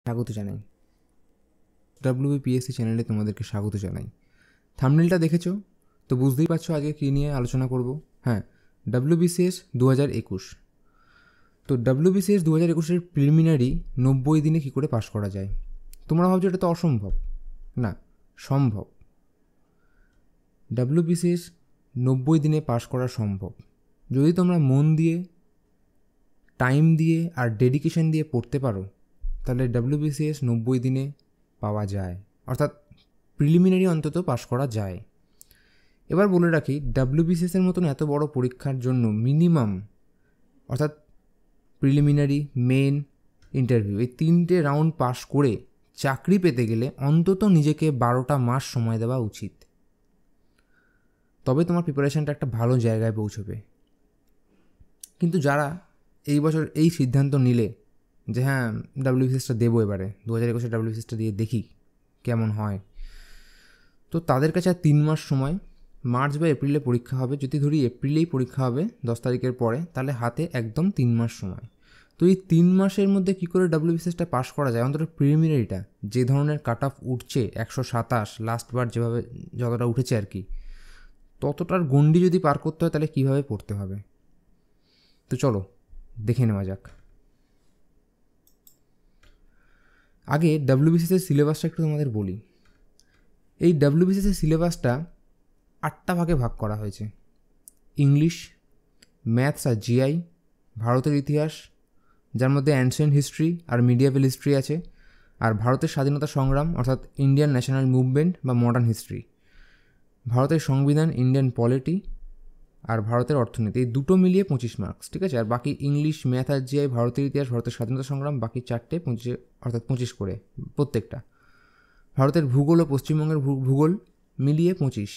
স্বাগত জানাই। WBPSC চ্যানেলে তোমাদেরকে স্বাগত জানাই। থাম্বনেলটা দেখেছো তো বুঝতেই পারছো আজকে কী নিয়ে আলোচনা করব। হ্যাঁ, WBCS 2021। তো WBCS 2021-এর প্রিলিমিনারি 90 দিনে কী করে পাশ করা যায়। তোমরা ভাবছো এটা তো অসম্ভব। না, সম্ভব। WBCS 90 দিনে পাশ করা সম্ভব যদি তোমরা মন দিয়ে, টাইম দিয়ে আর ডেডিকেশন দিয়ে পড়তে পারো। তাহলে WBCS 90 দিনে পাওয়া যায়, অর্থাৎ প্রিলিমিনারি অন্তত পাশ করা যায়। এবার বলে রাখি, WBCS-এর মতন এত বড় পরীক্ষার জন্য মিনিমাম, অর্থাৎ প্রিলিমিনারি, মেন, ইন্টারভিউ, এই 3টে রাউন্ড পাস করে চাকরি পেতে গেলে অন্তত নিজেকে 12টা মাস সময় দেওয়া উচিত। তবে তোমার প্রিপারেশানটা একটা ভালো জায়গায় পৌঁছবে। কিন্তু যারা এই বছর এই সিদ্ধান্ত নিলে যে হ্যাঁ WBCS-টা দেবো, এবারে 2021-এর WBCS-টা দিয়ে দেখি কেমন হয়, তো তাদের কাছে আর 3 মাস সময়। মার্চ বা এপ্রিলে পরীক্ষা হবে। যদি ধরি এপ্রিলেই পরীক্ষা হবে 10 তারিখের পরে, তাহলে হাতে একদম 3 মাস সময়। তো এই 3 মাসের মধ্যে কী করে WBCS-টা পাস করা যায়, অন্তত প্রিলিমিনারিটা যে ধরনের কাট অফ উঠছে 127, লাস্টবার যেভাবে যতটা উঠেছে আর কি, ততটার গণ্ডি যদি পার করতে হয় তাহলে কীভাবে পড়তে হবে। তো চলো দেখে নেওয়া যাক। আগে WBCS-এর সিলেবাসটা একটু তোমাদের বলি। এই WBCS-এর সিলেবাসটা 8টা ভাগে ভাগ করা হয়েছে। ইংলিশ, ম্যাথস আর GI, ভারতের ইতিহাস, যার মধ্যে অ্যানসিয়েন্ট হিস্ট্রি আর মিডিয়াভেল হিস্ট্রি আছে, আর ভারতের স্বাধীনতা সংগ্রাম অর্থাৎ ইন্ডিয়ান ন্যাশনাল মুভমেন্ট বা মডার্ন হিস্ট্রি, ভারতের সংবিধান, ইন্ডিয়ান পলিটি, আর ভারতের অর্থনীতি। এই দুটো মিলিয়ে 25 মার্কস, ঠিক আছে। আর বাকি ইংলিশ, ম্যাথ আর GI, ভারতের ইতিহাস, ভারতের স্বাধীনতা সংগ্রাম, বাকি 4টে 25, অর্থাৎ 25 করে প্রত্যেকটা। ভারতের ভূগোল ও পশ্চিমবঙ্গের ভূগোল মিলিয়ে 25,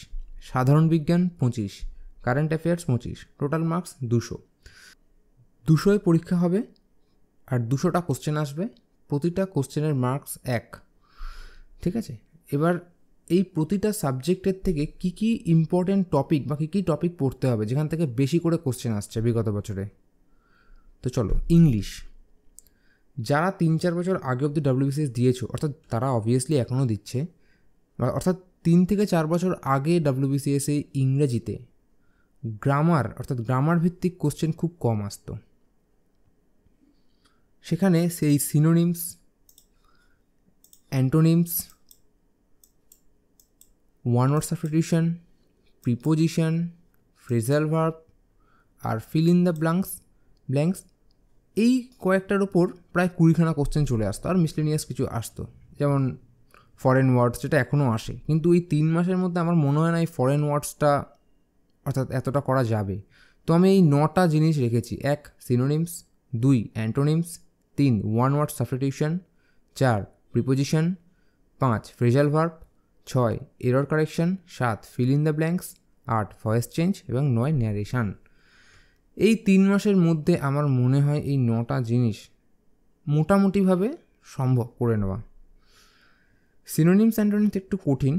সাধারণ বিজ্ঞান 25, কারেন্ট অ্যাফেয়ার্স 25, টোটাল মার্কস 200 পরীক্ষা হবে আর 200টা কোশ্চেন আসবে। প্রতিটা কোশ্চেনের মার্কস 1, ঠিক আছে। এবার এই প্রতিটা সাবজেক্টের থেকে কী কী ইম্পর্টেন্ট টপিক বা কী কী টপিক পড়তে হবে যেখান থেকে বেশি করে কোশ্চেন আসছে বিগত বছরে। তো চলো, ইংলিশ। যারা 3-4 বছর আগে অবধি WBCS দিয়েছো, অর্থাৎ তারা অবভিয়াসলি এখনও দিচ্ছে, অর্থাৎ 3 থেকে 4 বছর আগে WBCS-এ ইংরেজিতে গ্রামার, অর্থাৎ গ্রামার ভিত্তিক কোশ্চেন খুব কম আসতো। সেখানে সেই synonyms, antonyms, one word substitution, preposition, phrasal verb আর ফিল ইন দ্য ব্ল্যাঙ্কস, এই কয়েকটার ওপর প্রায় 20খানা কোশ্চেন চলে আসতো। আর মিসলেনিয়াস কিছু আসতো, যেমন ফরেন ওয়ার্ডস, যেটা এখনও আসে। কিন্তু এই 3 মাসের মধ্যে আমার মনে হয় না এই ফরেন ওয়ার্ডসটা, অর্থাৎ এতটা করা যাবে। তো আমি এই 9টা জিনিস রেখেছি। 1 synonyms, 2 antonyms, 3 one word substitution, 4 preposition, 5 phrasal verb, 6 error correction, 7 fill in the blanks, 8 voice change এবং 9 ন্যারেশন। এই 3 মাসের মধ্যে আমার মনে হয় এই 9টা জিনিস মোটামুটিভাবে সম্ভব করে নেওয়া। সিনোনিমস অ্যান্টোনিমস একটু কঠিন,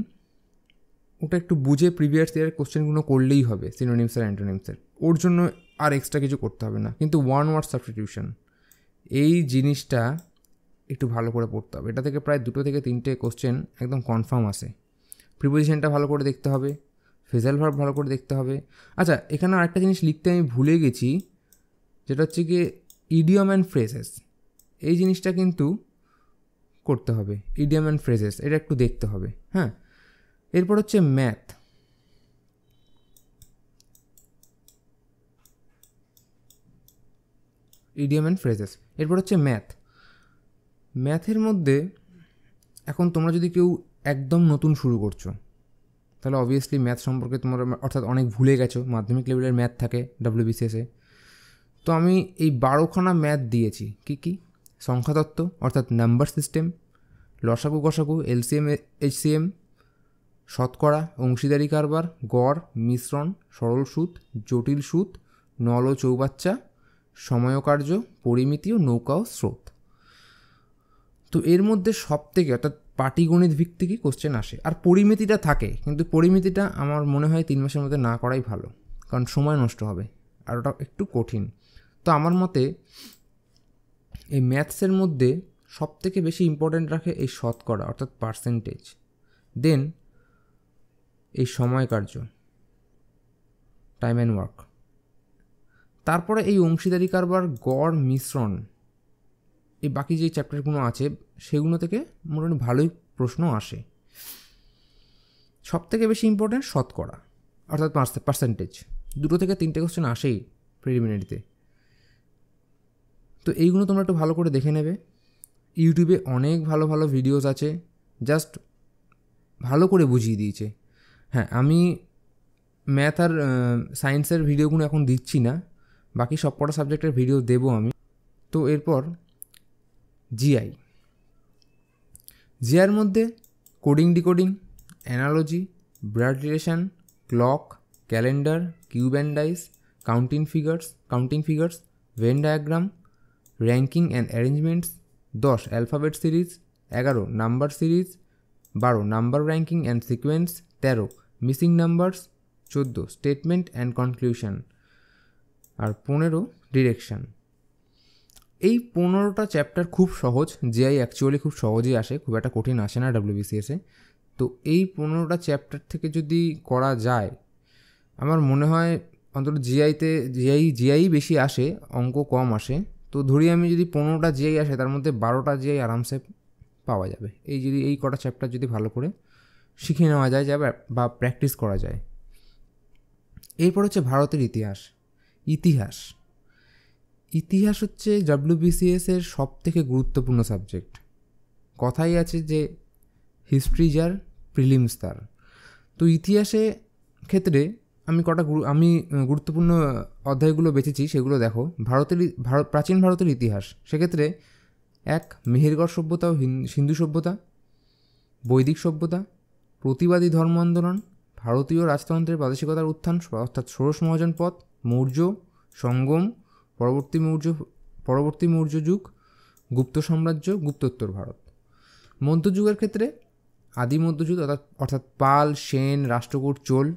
ওটা একটু বুঝে প্রিভিয়াস ইয়ারের কোশ্চেনগুলো করলেই হবে সিনোনিমস আর অ্যান্টোনিমসের, ওর জন্য আর এক্সট্রা কিছু করতে হবে না। কিন্তু ওয়ান ওয়ার্ড সাবস্টিটিউশন, এই জিনিসটা একটু ভালো করে পড়তে হবে। এটা থেকে প্রায় 2 থেকে 3টে কোশ্চেন একদম কনফার্ম আসে। প্রিপোজিশনটা ভালো করে দেখতে হবে, ফ্রেজাল ভার্ব ভালো করে দেখতে হবে। আচ্ছা, এখানে আরেকটা জিনিস লিখতে আমি ভুলে গেছি, যেটা হচ্ছে কি ইডিয়ম অ্যান্ড ফ্রেজেস। এই জিনিসটা কিন্তু করতে হবে, ইডিয়ম অ্যান্ড ফ্রেজেস, এটা একটু দেখতে হবে। হ্যাঁ, এরপর হচ্ছে ম্যাথ। ইডিয়ম অ্যান্ড ফ্রেজেস, এরপর হচ্ছে ম্যাথের মধ্যে এখন তোমরা যদি কেউ একদম নতুন শুরু করছো, তাহলে অবভিয়াসলি ম্যাথ সম্পর্কে তোমরা, অর্থাৎ অনেক ভুলে গেছো। মাধ্যমিক লেভেলের ম্যাথ থাকে WBCS-এ। তো আমি এই 12খানা ম্যাথ দিয়েছি। কী সংখ্যাতত্ত্ব, অর্থাৎ নাম্বার সিস্টেম, লসাগু গসাগু, LCM HCM, শতকরা, অংশীদারি কারবার, গড়, মিশ্রণ, সরল সুদ, জটিল সুদ, নল ও চৌবাচ্চা, সময়কার্য, পরিমিতি ও নৌকা ও স্রোত। তো এর মধ্যে সব থেকে, অর্থাৎ পাটিগণিত ভিত্তিকই কোশ্চেন আসে। আর পরিমিতিটা থাকে, কিন্তু পরিমিতিটা আমার মনে হয় 3 মাসের মধ্যে না করাই ভালো, কারণ সময় নষ্ট হবে আর ওটা একটু কঠিন। তো আমার মতে এই ম্যাথসের মধ্যে সবথেকে বেশি ইম্পর্ট্যান্ট রাখে এই শতকরা অর্থাৎ পার্সেন্টেজ, দেন এই সময় কার্য টাইম অ্যান্ড ওয়ার্ক, তারপরে এই অংশীদারি কারবার, গড়, মিশ্রণ, এই বাকি যে চ্যাপ্টারগুলো আছে সেগুলো থেকে মোটামুটি ভালোই প্রশ্ন আসে। সবথেকে বেশি ইম্পর্ট্যান্ট শতকরা অর্থাৎ পার্সেন্টেজ, 2 থেকে 3টে কোশ্চেন আসেই প্রিলিমিনারিতে। তো এইগুলো তোমরা একটু ভালো করে দেখে নেবে। ইউটিউবে অনেক ভালো ভালো ভিডিওস আছে, জাস্ট ভালো করে বুঝিয়ে দিয়েছে। হ্যাঁ, আমি ম্যাথ আর সায়েন্সের ভিডিওগুলো এখন দিচ্ছি না, বাকি সব কটা সাবজেক্টের ভিডিও দেবো আমি। তো এরপর জিআইয়ের মধ্যে coding, decoding, analogy, blood relation, clock, calendar, cube and dice, counting figures, Venn diagram, ranking and arrangements, 10 alphabet series, 11 number series, 12 number ranking and sequence, 13 missing numbers, 14 statement and conclusion, আর 15 direction. এই 15টা chapter খুব সহজ, GI actually খুব সহজেই আসে, খুব একটা কঠিন আসে না WBCS-এ। তো এই 15টা চ্যাপ্টার থেকে যদি করা যায়, আমার মনে হয় অন্তত জিআই বেশি আসে, অঙ্ক কম আসে। তো ধরি আমি যদি 15টা জিআই আসে, তার মধ্যে 12টা জিআই আরামসে পাওয়া যাবে, এই কটা চ্যাপ্টার যদি ভালো করে শিখে নেওয়া যায় বা প্র্যাকটিস করা যায়। এরপর হচ্ছে ভারতের ইতিহাস হচ্ছে WBCS-এর সবথেকে গুরুত্বপূর্ণ সাবজেক্ট। কথাই আছে যে হিস্ট্রি যার প্রিলিমস তার। তো ইতিহাসে ক্ষেত্রে আমি গুরুত্বপূর্ণ অধ্যায়গুলো বেছেছি, সেগুলো দেখো। প্রাচীন ভারতের ইতিহাস, সেক্ষেত্রে 1 মেহেরগড় সভ্যতা ও সিন্ধু সভ্যতা, বৈদিক সভ্যতা, প্রতিবাদী ধর্ম আন্দোলন, ভারতীয় রাজতন্ত্রের প্রাদেশিকতার উত্থান অর্থাৎ ষোড়শ মহাজনপদ, মৌর্য, সঙ্গম, পরবর্তী মৌর্য যুগ, গুপ্ত সাম্রাজ্য, গুপ্তোত্তর ভারত। মধ্যযুগের ক্ষেত্রে আদি মধ্যযুগ অর্থাৎ পাল, সেন, রাষ্ট্রকূট, চোল,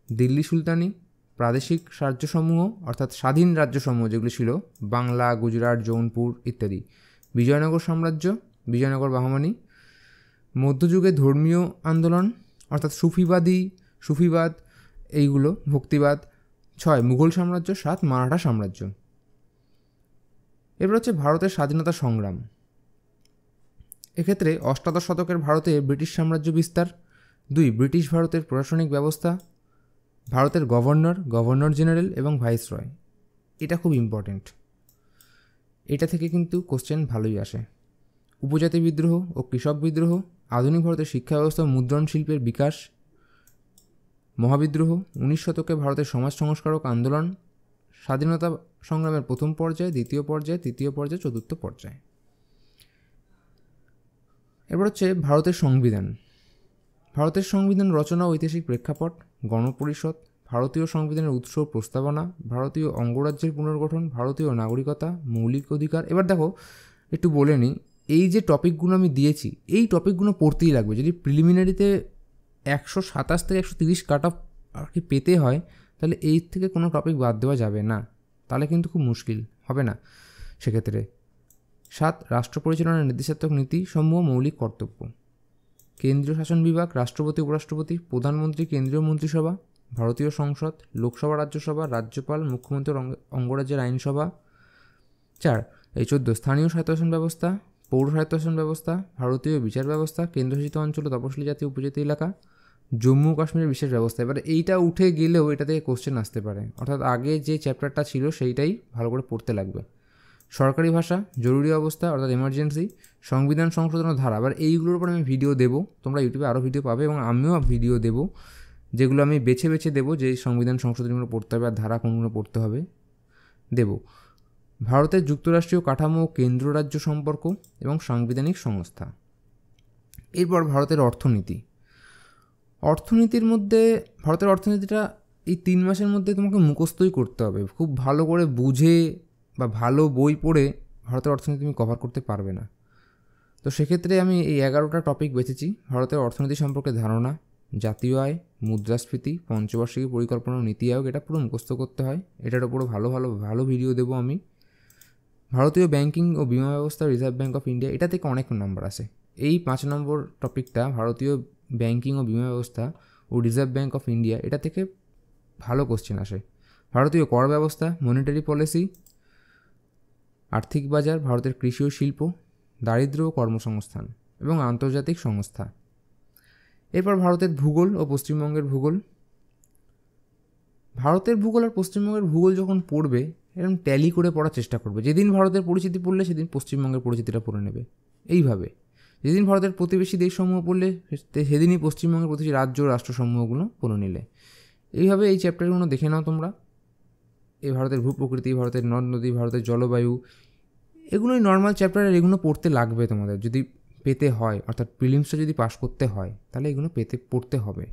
দিল্লি সুলতানি, প্রাদেশিক রাজ্যসমূহ অর্থাৎ স্বাধীন রাজ্যসমূহ যেগুলি ছিল, বাংলা, গুজরাট, জৌনপুর ইত্যাদি, বিজয়নগর সাম্রাজ্য, বিজয়নগর বাহমানি। মধ্যযুগে ধর্মীয় আন্দোলন অর্থাৎ সুফিবাদ এইগুলো, ভক্তিবাদ। 6 মুঘল সাম্রাজ্য, 7 মারাঠা সাম্রাজ্য। এরপর হচ্ছে ভারতের স্বাধীনতা সংগ্রাম। এক্ষেত্রে অষ্টাদশ শতকের ভারতে ব্রিটিশ সাম্রাজ্য বিস্তার, 2 ব্রিটিশ ভারতের প্রশাসনিক ব্যবস্থা, ভারতের গভর্নর জেনারেল এবং ভাইসরয়। এটা খুব ইম্পর্টেন্ট, এটা থেকে কিন্তু কোশ্চেন ভালোই আসে। উপজাতি বিদ্রোহ ও কৃষক বিদ্রোহ, আধুনিক ভারতের শিক্ষা ব্যবস্থা, মুদ্রণ শিল্পের বিকাশ, মহাবিদ্রোহ, 19 শতকে ভারতের সমাজ সংস্কারক আন্দোলন, স্বাধীনতা সংগ্রামের প্রথম পর্যায়, দ্বিতীয় পর্যায়, তৃতীয় পর্যায়, চতুর্থ পর্যায়। এরপর হচ্ছে ভারতের সংবিধান রচনা, ঐতিহাসিক প্রেক্ষাপট, গণপরিষদ, ভারতীয় সংবিধানের উৎস, প্রস্তাবনা, ভারতীয় অঙ্গরাজ্যের পুনর্গঠন, ভারতীয় নাগরিকতা, মৌলিক অধিকার। এবার দেখো, একটু বলে নিই, এই যে টপিকগুলো আমি দিয়েছি, এই টপিকগুলো পড়তেই লাগবে। যদি প্রিলিমিনারিতে 127 থেকে 130 কাট অফ আর কি পেতে হয়, তাহলে এই থেকে কোনো টপিক বাদ দেওয়া যাবে না, তাহলে কিন্তু খুব মুশকিল হবে না সেক্ষেত্রে। 7 রাষ্ট্র পরিচালনার নির্দেশাত্মক নীতি সমূহ, মৌলিক কর্তব্য, কেন্দ্রীয় শাসন বিভাগ, রাষ্ট্রপতি, উপরাষ্ট্রপতি, প্রধানমন্ত্রী, কেন্দ্রীয় মন্ত্রিসভা, ভারতীয় সংসদ, লোকসভা, রাজ্যসভা, রাজ্যপাল, মুখ্যমন্ত্রী, অঙ্গরাজ্যের আইনসভা। 14 স্থানীয় স্বায়ত্তশাসন ব্যবস্থা, পৌর স্বায়ত্তশাসন ব্যবস্থা, ভারতীয় বিচার ব্যবস্থা, কেন্দ্রশাসিত অঞ্চল, তপশিলি জাতি, উপজাতি এলাকা, জম্মু কাশ্মীরের বিশেষ ব্যবস্থা। এবারে এইটা উঠে গেলেও এটা থেকে কোশ্চেন আসতে পারে, অর্থাৎ আগে যে চ্যাপ্টারটা ছিল সেইটাই ভালো করে পড়তে লাগবে। সরকারি ভাষা, জরুরি অবস্থা অর্থাৎ এমার্জেন্সি, সংবিধান সংশোধনের ধারা। আবার এইগুলোর উপর আমি ভিডিও দেবো, তোমরা ইউটিউবে আরও ভিডিও পাবে, এবং আমিও ভিডিও দেবো, যেগুলো আমি বেছে দেবো যে সংবিধান সংশোধনগুলো পড়তে হবে আর ধারা কোনগুলো পড়তে হবে দেবো। ভারতের যুক্তরাষ্ট্রীয় কাঠামো, কেন্দ্র রাজ্য সম্পর্ক এবং সাংবিধানিক সংস্থা। এরপর ভারতের অর্থনীতির মধ্যে ভারতের অর্থনীতিটা এই 3 মাসের মধ্যে তোমাকে মুখস্থই করতে হবে। খুব ভালো করে বুঝে বা ভালো বই পড়ে ভারতের অর্থনীতি তুমি কভার করতে পারবে না। তো সেক্ষেত্রে আমি এই 11টা টপিক বেছেছি। ভারতের অর্থনীতি সম্পর্কে ধারণা, জাতীয় আয়, মুদ্রাস্ফীতি, পঞ্চবার্ষিকী পরিকল্পনা, নীতি আয়োগ, এটা পুরো মুখস্থ করতে হয়। এটার উপরে ভালো ভিডিও দেবো আমি। ভারতীয় ব্যাংকিং ও বিমা ব্যবস্থা, রিজার্ভ ব্যাঙ্ক অফ ইন্ডিয়া, এটা থেকে অনেক নাম্বার আসে। এই 5 নম্বর টপিকটা, ভারতীয় ব্যাংকিং ও বিমা ব্যবস্থা ও রিজার্ভ ব্যাঙ্ক অফ ইন্ডিয়া, এটা থেকে ভালো কোশ্চেন আসে। ভারতীয় কর ব্যবস্থা, মনিটারি পলিসি, আর্থিক বাজার, ভারতের কৃষি ও শিল্প, দারিদ্র্য ও কর্মসংস্থান এবং আন্তর্জাতিক সংস্থা। এরপর ভারতের ভূগোল ও পশ্চিমবঙ্গের ভূগোল। ভারতের ভূগোল আর পশ্চিমবঙ্গের ভূগোল যখন পড়বে, এরকম ট্যালি করে পড়ার চেষ্টা করবে। যেদিন ভারতের পরিচিতি পড়লে সেদিন পশ্চিমবঙ্গের পরিচিতিটা পড়ে নেবে। এইভাবে যেদিন ভারতের প্রতিবেশী দেশসমূহ পড়লে সেদিনই পশ্চিমবঙ্গের প্রতিবেশী রাজ্য রাষ্ট্রসমূহগুলো পড়ে নিলে। এইভাবে এই চ্যাপ্টারগুলো দেখে নাও তোমরা। এই ভারতের ভূপ্রকৃতি, ভারতের নদ নদী, ভারতের জলবায়ু, এগুলোই নর্মাল চ্যাপ্টার, আর এগুলো পড়তে লাগবে তোমাদের যদি পেতে হয়, অর্থাৎ প্রিলিমসটা যদি পাস করতে হয় তাহলে এগুলো পড়তে হবে।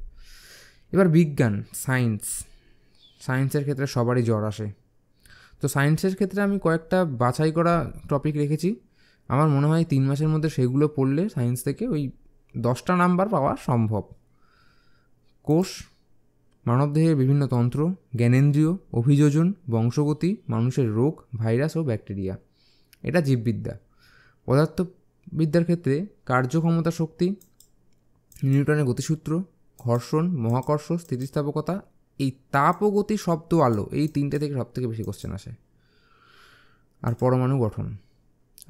এবার বিজ্ঞান, সায়েন্সের ক্ষেত্রে সবারই জ্বর আসে। তো সায়েন্সের ক্ষেত্রে আমি কয়েকটা বাছাই করা টপিক রেখেছি। আমার মনে হয় 3 মাসের মধ্যে সেগুলো পড়লে সায়েন্স থেকে ওই 10টা নাম্বার পাওয়া সম্ভব। কোষ, মানবদেহের বিভিন্ন তন্ত্র, জ্ঞানেন্দ্রিয়, অভিযোজন, বংশগতি, মানুষের রোগ, ভাইরাস ও ব্যাকটেরিয়া, এটা জীববিদ্যা। পদার্থবিদ্যার ক্ষেত্রে কার্যক্ষমতা শক্তি, নিউটনের গতিসূত্র, ঘর্ষণ, মহাকর্ষ, স্থিতিস্থাপকতা, এই তাপ ও গতি, শব্দ, আলো, এই 3টে থেকে সব থেকে বেশি কোশ্চেন আসে। আর পরমাণু গঠন।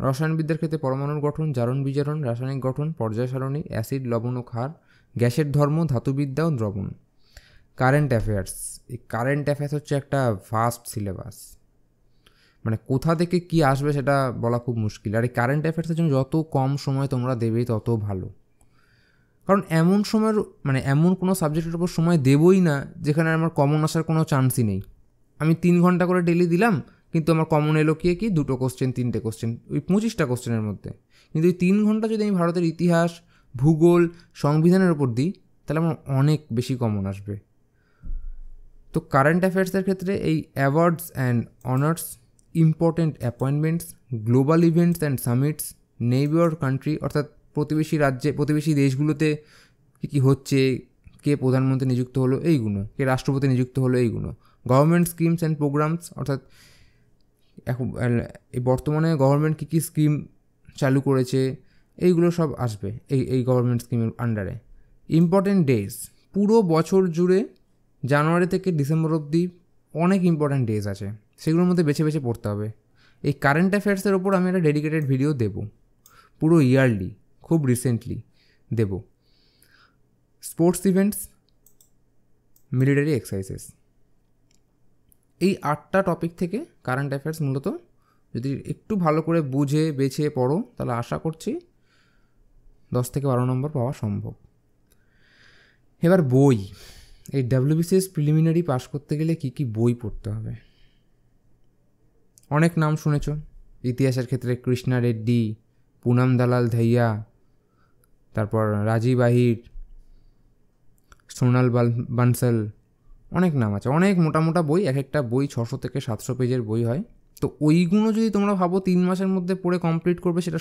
রসায়নবিদ্যার ক্ষেত্রে পরমাণুর গঠন, জারণ বিজারণ, রাসায়নিক গঠন, পর্যায় সারণী, অ্যাসিড, লবণ ও ক্ষার, গ্যাসের ধর্ম, ধাতুবিদ্যা ও দ্রবণ। Current affairs. এই কারেন্ট অ্যাফেয়ার্স হচ্ছে একটা ভাস্ট সিলেবাস, মানে কোথা থেকে কি আসবে সেটা বলা খুব মুশকিল। আর এই কারেন্ট অ্যাফেয়ার্সের জন্য যত কম সময় তোমরা দেবে তত ভালো, কারণ এমন সময়ের মানে এমন কোনো সাবজেক্টের উপর সময় দেবই না যেখানে আমার কমন আসার কোনো চান্সই নেই। আমি 3 ঘন্টা করে ডেলি দিলাম, কিন্তু আমার কমন এলো কি 2টো কোশ্চেন, 3টে কোশ্চেন, ওই 25টা কোশ্চেনের মধ্যে। কিন্তু এই 3 ঘন্টা যদি আমি ভারতের ইতিহাস, ভূগোল, সংবিধানের ওপর দিই তাহলে আমার অনেক বেশি কমন আসবে। তো কারেন্ট অ্যাফেয়ার্সের ক্ষেত্রে এই awards and honours, important appointments, global events and summits, neighbour country, অর্থাৎ প্রতিবেশী দেশগুলোতে কী কী হচ্ছে, কে প্রধানমন্ত্রী নিযুক্ত হলো এইগুলো, কে রাষ্ট্রপতি নিযুক্ত হলো এইগুলো, গভর্নমেন্ট স্কিমস অ্যান্ড প্রোগ্রামস, অর্থাৎ এখন এই বর্তমানে গভর্নমেন্ট কী কী স্কিম চালু করেছে এইগুলো সব আসবে এই গভর্নমেন্ট স্কিমের আন্ডারে। ইম্পর্টেন্ট ডেজ, পুরো বছর জুড়ে জানুয়ারি থেকে ডিসেম্বর অবধি অনেক ইম্পর্ট্যান্ট ডেজ আছে, সেগুলোর মধ্যে বেছে বেছে পড়তে হবে। এই কারেন্ট অ্যাফেয়ার্সের ওপর আমি একটা ডেডিকেটেড ভিডিও দেব, পুরো ইয়ারলি, খুব রিসেন্টলি দেব। স্পোর্টস ইভেন্টস, মিলিটারি এক্সারসাইজেস, এই 8টা টপিক থেকে কারেন্ট অ্যাফেয়ার্স মূলত যদি একটু ভালো করে বুঝে বেছে পড়ো তাহলে আশা করছি 10 থেকে 12 নম্বর পাওয়া সম্ভব। এবার বই, এই WBCS প্রিলিমিনারি পাস করতে গেলে কী কী বই পড়তে হবে? অনেক নাম শুনেছ। ইতিহাসের ক্ষেত্রে কৃষ্ণা রেড্ডি, পুনাম দালাল ধাইয়া, তারপর রাজীব আহির, সোনাল বানসাল, অনেক নাম আছে, অনেক মোটা মোটা বই, এক একটা বই 600 থেকে 700 পেজের বই হয়। তো ওইগুলো যদি তোমরা ভাবো 3 মাসের মধ্যে পড়ে কমপ্লিট করবে, সেটা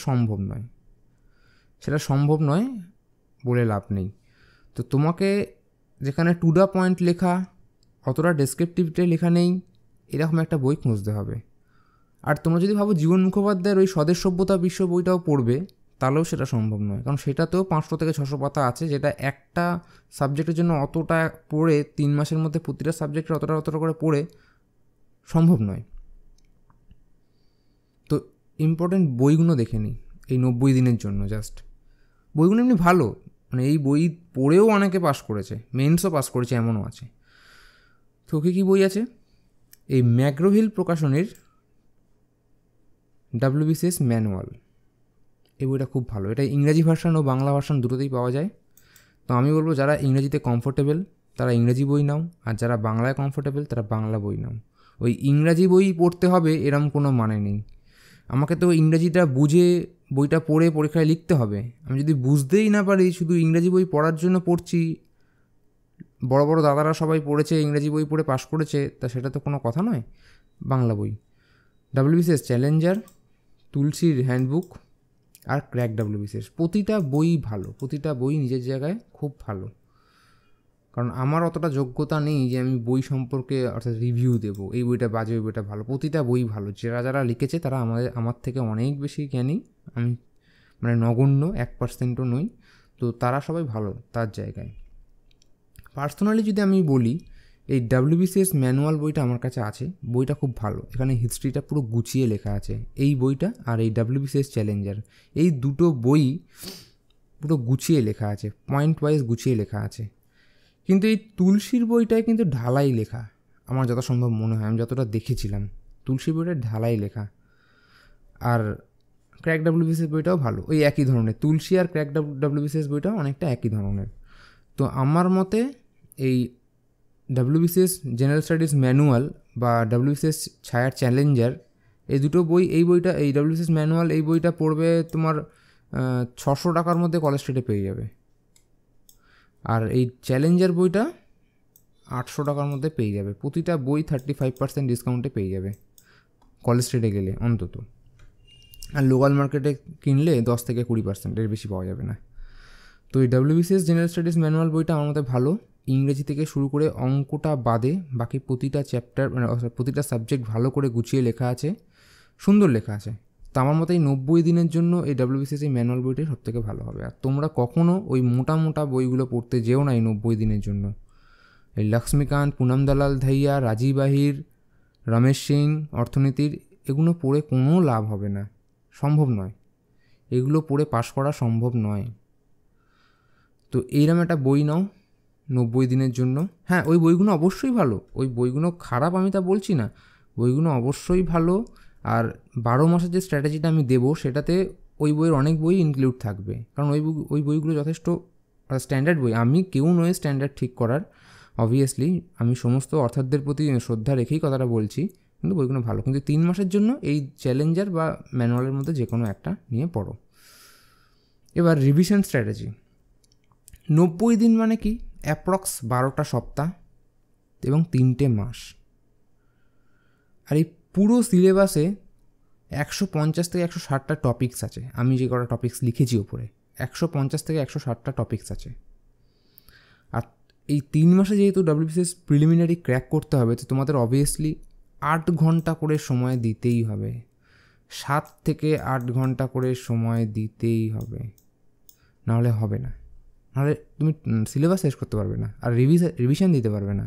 সম্ভব নয় বলে লাভ নেই। তো তোমাকে যেখানে টু দ্য পয়েন্ট লেখা, অতটা ডেসক্রিপটিভে লেখা নেই, এরকম একটা বই খুঁজতে হবে। আর তোমরা যদি ভাবো জীবন মুখোপাধ্যায়ের ওই স্বদেশ সভ্যতা বিশ্ব বইটাও পড়বে, তাহলেও সেটা সম্ভব নয়, কারণ সেটাতেও 500 থেকে 600 পাতা আছে, যেটা একটা সাবজেক্টের জন্য অতটা পড়ে 3 মাসের মধ্যে প্রতিটা সাবজেক্টের অতটা করে পড়ে সম্ভব নয়। তো ইম্পর্টেন্ট বইগুলো দেখে নিই এই 90 দিনের জন্য। জাস্ট বইগুলো এমনি ভালো, মানে এই বই পড়েও অনেকে পাস করেছে, মেন্সও পাস করেছে, এমনও আছে। তো কী বই আছে? এই ম্যাগ্রোহিল প্রকাশনের WBCS ম্যানুয়াল, এই বইটা খুব ভালো। এটা ইংরাজি ভার্সান ও বাংলা ভার্সান দুটোতেই পাওয়া যায়। তো আমি বলবো যারা ইংরেজিতে কমফোর্টেবল তারা ইংরেজি বই নাও, আর যারা বাংলায় কমফোর্টেবল তারা বাংলা বই নাও। ওই ইংরাজি বই পড়তে হবে এরম কোনো মানে নেই। আমাকে তো ইংরেজিটা বুঝে বইটা পড়ে পরীক্ষায় লিখতে হবে। আমি যদি বুঝতেই না পারি, শুধু ইংরেজি বই পড়ার জন্য পড়ছি, বড় বড় দাদারা সবাই পড়েছে, ইংরেজি বই পড়ে পাস করেছে, তা সেটা তো কোনো কথা নয়। বাংলা বই, WBCS চ্যালেঞ্জার, তুলসীর হ্যান্ডবুক আর ক্র্যাক WBCS, প্রতিটা বই ভালো, প্রতিটা বই নিজের জায়গায় খুব ভালো। কারণ আমার অতটা যোগ্যতা নেই যে আমি বই সম্পর্কে অর্থাৎ রিভিউ দেবো, এই বইটা বাজে, ওই বইটা ভালো। প্রতিটা বই ভালো, যারা লিখেছে তারা আমার থেকে অনেক বেশি জ্ঞানী, আমি মানে নগণ্য 1%ও নই। তো তারা সবাই ভালো তার জায়গায়। পার্সোনালি যদি আমি বলি, এই WBCS ম্যানুয়াল বইটা আমার কাছে আছে, বইটা খুব ভালো। এখানে হিস্ট্রিটা পুরো গুছিয়ে লেখা আছে, এই বইটা আর এই WBCS চ্যালেঞ্জার, এই দুটো বই পুরো গুছিয়ে লেখা আছে, পয়েন্ট ওয়াইজ গুছিয়ে লেখা আছে। কিন্তু এই তুলসীর বইটায় কিন্তু ঢালাই লেখা, আমার যত সম্ভব মনে হয়, আমি যতটা দেখেছিলাম তুলসীর বইটা ঢালাই লেখা। আর ক্র্যাক WBCS বইটাও ভালো, ওই একই ধরনের, তুলসী আর ক্র্যাক WBCS বইটাও অনেকটা একই ধরনের। তো আমার মতে এই WBCS জেনারেল স্টাডিজ ম্যানুয়াল বা WBCS ছায়ার চ্যালেঞ্জার, এই দুটো বই, এই WBCS ম্যানুয়াল এই বইটা পড়বে তোমার 600 টাকার মধ্যে কলেজ স্ট্রিটে পেয়ে যাবে। আর এই চ্যালেঞ্জার বইটা 800 টাকার মধ্যে পেয়ে যাবে। প্রতিটা বই 35% ডিসকাউন্টে পেয়ে যাবে কলেজ স্ট্রিটে গেলে অন্তত। আর লোকাল মার্কেটে কিনলে 10 থেকে 20%, এর বেশি পাওয়া যাবে না। তো এই WBCS জেনারেল স্টাডিজ ম্যানুয়াল বইটা আমার মতে ভালো। ইংরেজি থেকে শুরু করে অঙ্কটা বাদে বাকি প্রতিটা চ্যাপ্টার মানে প্রতিটা সাবজেক্ট ভালো করে গুছিয়ে লেখা আছে, সুন্দর লেখা আছে। তো আমার মতে এই 90 দিনের জন্য এই WBCS এই ম্যানুয়াল বইটাই সবথেকে ভালো হবে। আর তোমরা কখনও ওই মোটা মোটা বইগুলো পড়তে যেও না এই 90 দিনের জন্য। এই লক্ষ্মীকান্ত, পুনম দালাল ধাইয়া, রাজীব আহির, রমেশ সিং অর্থনীতির, এগুলো পড়ে কোনো লাভ হবে না, সম্ভব নয়, এগুলো পড়ে পাশ করা সম্ভব নয়। তো এইরকম একটা বই নাও 90 দিনের জন্য। হ্যাঁ, ওই বইগুলো অবশ্যই ভালো, ওই বইগুলো খারাপ আমি তা বলছি না, বইগুলো অবশ্যই ভালো। আর 12 মাসের যে স্ট্র্যাটেজিটা আমি দেবো সেটাতে ওই বইয়ের অনেক বই ইনক্লুড থাকবে, কারণ ওই বইগুলো যথেষ্ট স্ট্যান্ডার্ড বই। আমি কেউ নয় স্ট্যান্ডার্ড ঠিক করার, অবভিয়াসলি আমি সমস্ত অর্থাৎদের প্রতি শ্রদ্ধা রেখেই কথাটা বলছি, কিন্তু বইগুলো ভালো। কিন্তু 3 মাসের জন্য এই চ্যালেঞ্জার বা ম্যানুয়ালের মধ্যে যে কোনো একটা নিয়ে পড়ো। এবার রিভিশন স্ট্র্যাটেজি। 90 দিন মানে কি? অ্যাপ্রক্স 12টা সপ্তাহ এবং 3টে মাস। আর এই পুরো সিলেবাসে 150 থেকে 160টা টপিকস আছে। আমি যে কটা টপিকস লিখেছি ওপরে, 150 থেকে 160টা টপিকস আছে। আর এই 3 মাসে যেহেতু WBCS প্রিলিমিনারি ক্র্যাক করতে হবে, তো তোমাদের অবভিয়াসলি 8 ঘন্টা করে সময় দিতেই হবে, 7 থেকে 8 ঘন্টা করে সময় দিতেই হবে, নাহলে হবে না, নাহলে তুমি সিলেবাস শেষ করতে পারবে না, আর রিভিশন দিতে পারবে না।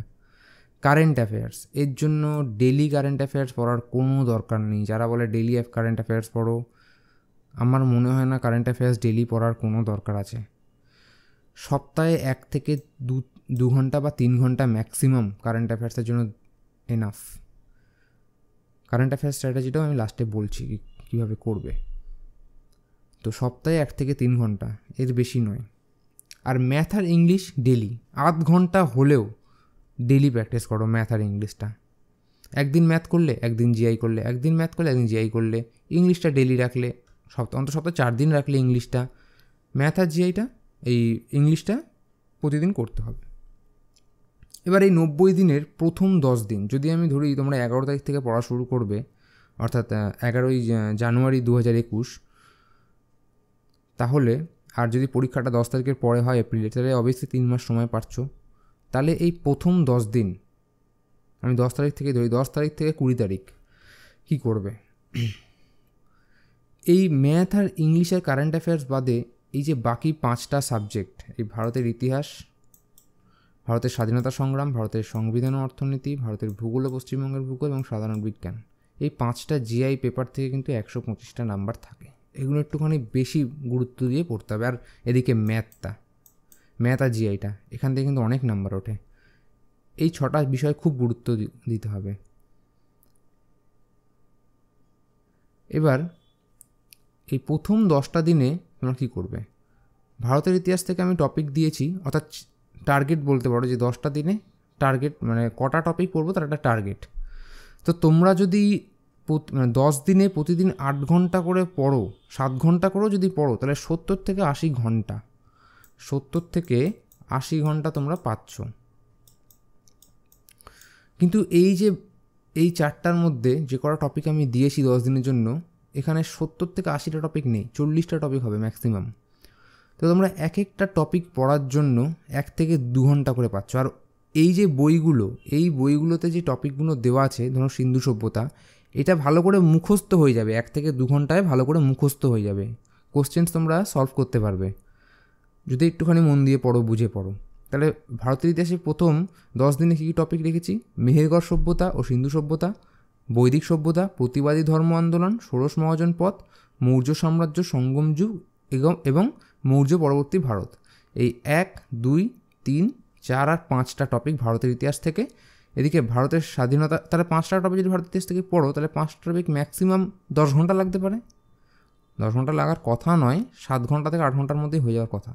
কারেন্ট অ্যাফেয়ার্স, এর জন্য ডেলি কারেন্ট অ্যাফেয়ার্স পড়ার কোনো দরকার নেই। যারা বলে ডেলি কারেন্ট অ্যাফেয়ার্স পড়ো, আমার মনে হয় না কারেন্ট অ্যাফেয়ার্স ডেলি পড়ার কোনো দরকার আছে। সপ্তাহে 1 থেকে 2 ঘন্টা বা 3 ঘন্টা ম্যাক্সিমাম কারেন্ট অ্যাফেয়ার্সের জন্য এনাফ। কারেন্ট অ্যাফেয়ার্স স্ট্র্যাটেজিটাও আমি লাস্টে বলছি কীভাবে করবে। তো সপ্তাহে 1 থেকে 3 ঘন্টা, এর বেশি নয়। আর ম্যাথ আর ইংলিশ ডেলি 8 ঘন্টা হলেও ডেলি প্র্যাকটিস করো ম্যাথ আর ইংলিশটা। একদিন ম্যাথ করলে, একদিন জিআই করলে, একদিন ম্যাথ করলে, একদিন জিআই করলে। ইংলিশটা ডেলি রাখলে, সপ্তাহে 4 দিন রাখলে ইংলিশটা, ম্যাথ আর জিআইটা, এই ইংলিশটা প্রতিদিন করতে হবে। এবার এই 90 দিনের প্রথম 10 দিন যদি আমি ধরি, তোমরা 11 তারিখ থেকে পড়া শুরু করবে, অর্থাৎ 11ই জানুয়ারি 2021, তাহলে, আর যদি পরীক্ষাটা 10 তারিখের পরে হয় এপ্রিলে, তাহলে অবভিয়াসলি 3 মাস সময় পাচ্ছ। তাহলে এই প্রথম 10 দিন, আমি 10 তারিখ থেকে ধরি, 10 তারিখ থেকে 20 তারিখ কী করবে? এই ম্যাথ আর ইংলিশ আর কারেন্ট অ্যাফেয়ার্স বাদে এই যে বাকি 5টা সাবজেক্ট, এই ভারতের ইতিহাস, ভারতের স্বাধীনতা সংগ্রাম, ভারতের সংবিধান ও অর্থনীতি, ভারতের ভূগোল ও পশ্চিমবঙ্গের ভূগোল এবং সাধারণ বিজ্ঞান, এই 5টা জিআই পেপার থেকে কিন্তু 125টা নাম্বার থাকে। এগুলো একটুখানি বেশি গুরুত্ব দিয়ে পড়তে হবে। আর এদিকে ম্যাথ আর জিআইটা, এখান থেকে কিন্তু অনেক নাম্বার ওঠে। এই 6টা বিষয় খুব গুরুত্ব দিতে হবে। এবার এই প্রথম 10টা দিনে তোমরা কী করবে? ভারতের ইতিহাস থেকে আমি টপিক দিয়েছি, অর্থাৎ টার্গেট বলতে পারো যে 10টা দিনে টার্গেট, মানে কটা টপিক পড়বো তার একটা টার্গেট। তো তোমরা যদি 10 দিনে প্রতিদিন 8 ঘন্টা করে পড়ো, 7 ঘন্টা করেও যদি পড়ো, তাহলে 70 থেকে 80 ঘন্টা, 70 থেকে 80 ঘন্টা তোমরা পাচ্ছ। কিন্তু এই 4টার মধ্যে যে কটা টপিক আমি দিয়েছি 10 দিনের জন্য, এখানে 70 থেকে 80টা টপিক নেই, 40টা টপিক হবে ম্যাক্সিমাম। তো তোমরা এক একটা টপিক পড়ার জন্য 1 থেকে 2 ঘন্টা করে পাচ্ছ। আর এই যে বইগুলো, এই বইগুলোতে যে টপিকগুলো দেওয়া আছে, ধরো সিন্ধু সভ্যতা, এটা ভালো করে মুখস্থ হয়ে যাবে, 1 থেকে 2 ঘন্টায় ভালো করে মুখস্থ হয়ে যাবে। কোশ্চেন্স তোমরা সলভ করতে পারবে যদি একটুখানি মন দিয়ে পড়ো, বুঝে পড়ো। তাহলে ভারতের ইতিহাসে প্রথম 10 দিনে কী কী টপিক রেখেছি? মেহেরগড় সভ্যতা ও সিন্ধু সভ্যতা, বৈদিক সভ্যতা, প্রতিবাদী ধর্ম আন্দোলন, ষোড়শ মহাজন পথ, মৌর্য সাম্রাজ্য সঙ্গম যুগ এবং মৌর্য পরবর্তী ভারত। এই 1, 2, 3, 4 আর 5টা টপিক ভারতের ইতিহাস থেকে। এদিকে ভারতের স্বাধীনতা, তাহলে 5টা টপিক যদি ভারতের ইতিহাস থেকে পড়ো, তাহলে 5টা টপিক ম্যাক্সিমাম 10 ঘন্টা লাগতে পারে। 10 ঘন্টা লাগার কথা নয়, 7 ঘন্টা থেকে 8 ঘন্টার মধ্যেই হয়ে যাওয়ার কথা।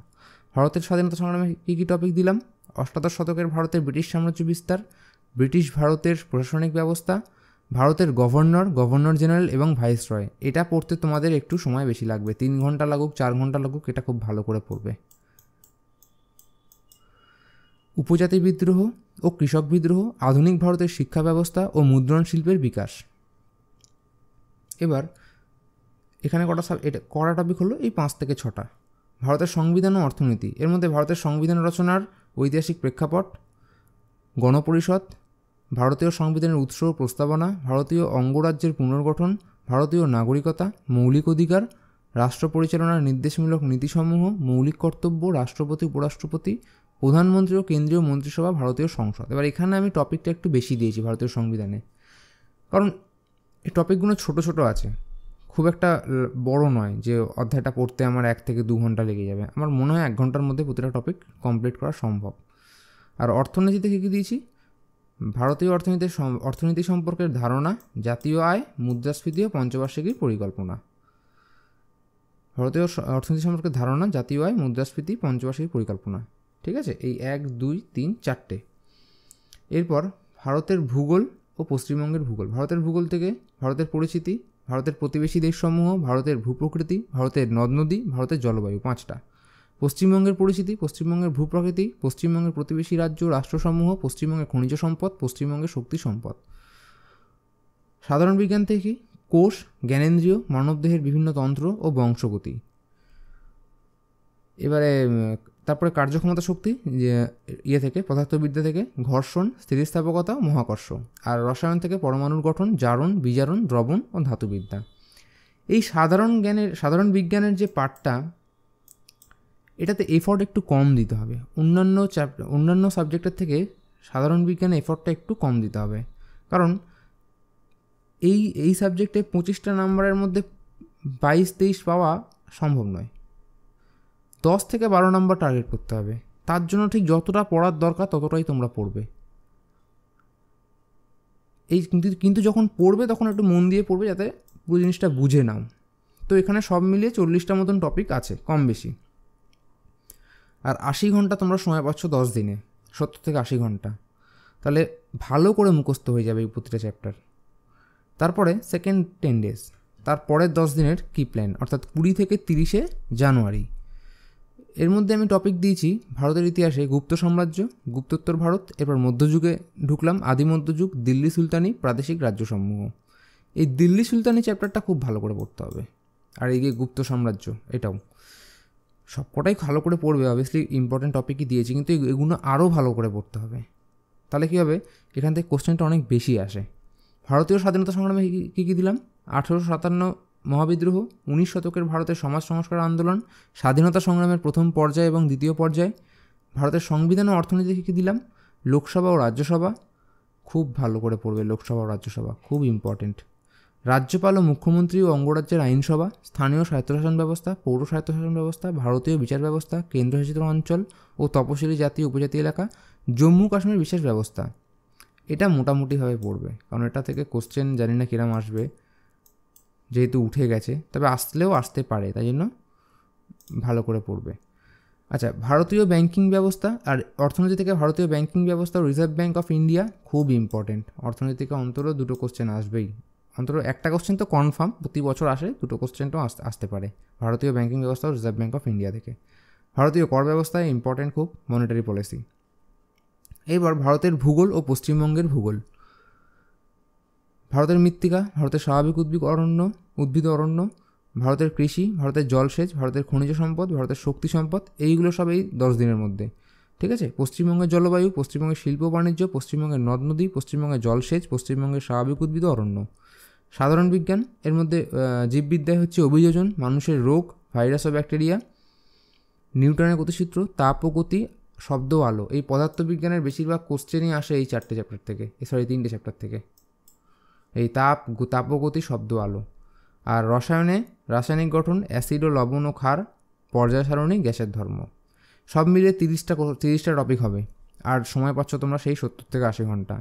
ভারতের স্বাধীনতা সংগ্রামে কী কী টপিক দিলাম? অষ্টাদশ শতকের ভারতের ব্রিটিশ সাম্রাজ্য বিস্তার, ব্রিটিশ ভারতের প্রশাসনিক ব্যবস্থা, ভারতের গভর্নর জেনারেল এবং ভাইসরয়। এটা পড়তে তোমাদের একটু সময় বেশি লাগবে, 3 ঘন্টা লাগুক 4 ঘন্টা লাগুক, এটা খুব ভালো করে পড়বে। উপজাতি বিদ্রোহ ও কৃষক বিদ্রোহ, আধুনিক ভারতের শিক্ষা ব্যবস্থা ও মুদ্রণ শিল্পের বিকাশ। এবার এখানে কটা টপিক হলো? এই 5 থেকে 6টা। ভারতের সংবিধান ও অর্থনীতি, এর মধ্যে ভারতের সংবিধান রচনার ঐতিহাসিক প্রেক্ষাপট, গণপরিষদ, ভারতীয় সংবিধানের উৎস ও প্রস্তাবনা, ভারতীয় অঙ্গরাজ্যের পুনর্গঠন, ভারতীয় নাগরিকতা, মৌলিক অধিকার, রাষ্ট্র পরিচালনার নির্দেশমূলক নীতিসমূহ, মৌলিক কর্তব্য, রাষ্ট্রপতি উপরাষ্ট্রপতি, প্রধানমন্ত্রী ও কেন্দ্রীয় মন্ত্রিসভা, ভারতীয় সংসদ। এবার এখানে আমি টপিকটা একটু বেশি দিয়েছি ভারতীয় সংবিধানে, কারণ এই টপিকগুলো ছোট ছোট আছে, খুব একটা বড় নয় যে অধ্যায়টা পড়তে আমার 1 থেকে 2 ঘন্টা লেগে যাবে। আমার মনে হয় 1 ঘন্টার মধ্যে প্রতিটা টপিক কমপ্লিট করা সম্ভব। আর অর্থনীতিতে কী কী দিয়েছি? ভারতীয় অর্থনীতি সম্পর্কের ধারণা, জাতীয় আয়, মুদ্রাস্ফীতি ও পঞ্চবার্ষিকীর পরিকল্পনা। ভারতীয় অর্থনীতি সম্পর্কে ধারণা, জাতীয় আয়, মুদ্রাস্ফীতি, পঞ্চবার্ষিকীর পরিকল্পনা। ঠিক আছে, এই 1, 2, 3, 4টে। এরপর ভারতের ভূগোল ও পশ্চিমবঙ্গের ভূগোল। ভারতের ভূগোল থেকে ভারতের পরিচিতি, ভারতের প্রতিবেশী দেশসমূহ, ভারতের ভূপ্রকৃতি, ভারতের নদ নদী, ভারতের জলবায়ু, 5টা। পশ্চিমবঙ্গের পরিচিতি, পশ্চিমবঙ্গের ভূপ্রকৃতি, পশ্চিমবঙ্গের প্রতিবেশী রাজ্য রাষ্ট্রসমূহ, পশ্চিমবঙ্গের খনিজ সম্পদ, পশ্চিমবঙ্গের শক্তি সম্পদ। সাধারণ বিজ্ঞান থেকে কোষ, জ্ঞানেন্দ্রিয়, মানবদেহের বিভিন্ন তন্ত্র ও বংশগতি। এবারে তারপরে কার্যক্ষমতা শক্তি, যে থেকে পদার্থবিদ্যা থেকে ঘর্ষণ, স্থিতিস্থাপকতা, মহাকর্ষ। আর রসায়ন থেকে পরমাণুর গঠন, জারণ, বিজারণ, দ্রবণ ও ধাতুবিদ্যা। এই সাধারণ বিজ্ঞানের যে পার্টটা, এটাতে এফর্ট একটু কম দিতে হবে। অন্যান্য সাবজেক্টের থেকে সাধারণ বিজ্ঞানে এফর্টটা একটু কম দিতে হবে, কারণ এই সাবজেক্টে 25টা নাম্বারের মধ্যে 22-23 পাওয়া সম্ভব নয়। 10 থেকে 12 নাম্বার টার্গেট করতে হবে। তার জন্য ঠিক যতটা পড়ার দরকার ততটাই তোমরা পড়বে। কিন্তু যখন পড়বে তখন একটু মন দিয়ে পড়বে, যাতে পুরো জিনিসটা বুঝে নাও। তো এখানে সব মিলিয়ে 40টা মতন টপিক আছে, কম বেশি। আর 80 ঘন্টা তোমরা সময় পাচ্ছ 10 দিনে, 70 থেকে 80 ঘন্টা। তাহলে ভালো করে মুখস্থ হয়ে যাবে এই প্রতিটা চ্যাপ্টার। তারপরে সেকেন্ড 10 ডেজ, তারপরের 10 দিনের কি প্ল্যান, অর্থাৎ 20 থেকে 30শে জানুয়ারি। এর মধ্যে আমি টপিক দিয়েছি ভারতের ইতিহাসে গুপ্ত সাম্রাজ্য, গুপ্তোত্তর ভারত, এরপর মধ্যযুগে ঢুকলাম, আদি মধ্যযুগ, দিল্লি সুলতানি, প্রাদেশিক রাজ্যসমূহ। এই দিল্লি সুলতানি চ্যাপ্টারটা খুব ভালো করে পড়তে হবে। আর এই যে গুপ্ত সাম্রাজ্য, এটাও সবকটাই ভালো করে পড়বে। অবভিয়াসলি ইম্পর্টেন্ট টপিকই দিয়েছি, কিন্তু এগুলো আরও ভালো করে পড়তে হবে। তাহলে কী হবে, এখান থেকে কোশ্চেনটা অনেক বেশি আসে। ভারতীয় স্বাধীনতা সংগ্রামে কী কী দিলাম? 1857 মহাবিদ্রোহ, 19 শতকের ভারতের সমাজ সংস্কার আন্দোলন, স্বাধীনতা সংগ্রামের প্রথম পর্যায় এবং দ্বিতীয় পর্যায়। ভারতের সংবিধান ও অর্থনীতি কী দিলাম? লোকসভা ও রাজ্যসভা, খুব ভালো করে পড়বে। লোকসভা ও রাজ্যসভা খুব ইম্পর্টেন্ট। রাজ্যপাল ও মুখ্যমন্ত্রী ও অঙ্গরাজ্যের আইনসভা, স্থানীয় স্বায়ত্তশাসন ব্যবস্থা, পৌর স্বায়ত্তশাসন ব্যবস্থা, ভারতীয় বিচার ব্যবস্থা, কেন্দ্রশাসিত অঞ্চল ও তপশিলি জাতি উপজাতি এলাকা, জম্মু কাশ্মীর বিশেষ ব্যবস্থা। এটা মোটামুটিভাবে পড়বে, কারণ এটা থেকে কোশ্চেন জানি না কিরম আসবে, যেহেতু উঠে গেছে, তবে আসলেও আসতে পারে, তাই জন্য ভালো করে পড়বে। আচ্ছা, ভারতীয় ব্যাংকিং ব্যবস্থা আর অর্থনীতি থেকে ভারতীয় ব্যাংকিং ব্যবস্থা ও রিজার্ভ ব্যাঙ্ক অফ ইন্ডিয়া খুব ইম্পর্টেন্ট। অর্থনীতি থেকে অন্তত 2টো কোশ্চেন আসবেই, অন্তত একটা কোশ্চেন তো কনফার্ম, প্রতি বছর আসে, 2টো কোশ্চেনটাও আসতে পারে ভারতীয় ব্যাংকিং ব্যবস্থা ও রিজার্ভ ব্যাঙ্ক অফ ইন্ডিয়া থেকে। ভারতীয় কর ব্যবস্থায় ইম্পর্টেন্ট খুব, মনিটারি পলিসি। এবার ভারতের ভূগোল ও পশ্চিমবঙ্গের ভূগোল। ভারতের মৃত্তিকা, ভারতের স্বাভাবিক উদ্ভিদ অরণ্য, ভারতের কৃষি, ভারতের জলসেচ, ভারতের খনিজ সম্পদ, ভারতের শক্তি সম্পদ, এইগুলো সব এই 10 দিনের মধ্যে। ঠিক আছে, পশ্চিমবঙ্গের জলবায়ু, পশ্চিমবঙ্গের শিল্প বাণিজ্য, পশ্চিমবঙ্গের নদ নদী, পশ্চিমবঙ্গের জলসেচ, পশ্চিমবঙ্গের স্বাভাবিক উদ্ভিদ অরণ্য। সাধারণ বিজ্ঞান, এর মধ্যে জীববিদ্যায় হচ্ছে অভিযোজন, মানুষের রোগ, ভাইরাস ও ব্যাকটেরিয়া, নিউটনের গতিসূত্র, তাপ ও গতি, শব্দ ও আলো। এই পদার্থবিজ্ঞানের বেশিরভাগ কোশ্চেনই আসে এই 4টে চ্যাপ্টার থেকে, 3টে চ্যাপ্টার থেকে, এই তাপ ও গতি, শব্দ আলো। আর রসায়নে রাসায়নিক গঠন, অ্যাসিড ও লবণ ও ক্ষার, পর্যায় সারণী, গ্যাসের ধর্ম। সব মিলিয়ে 30টা টপিক হবে। আর সময় পাচ্ছ তোমরা সেই 70 থেকে 80 ঘন্টা,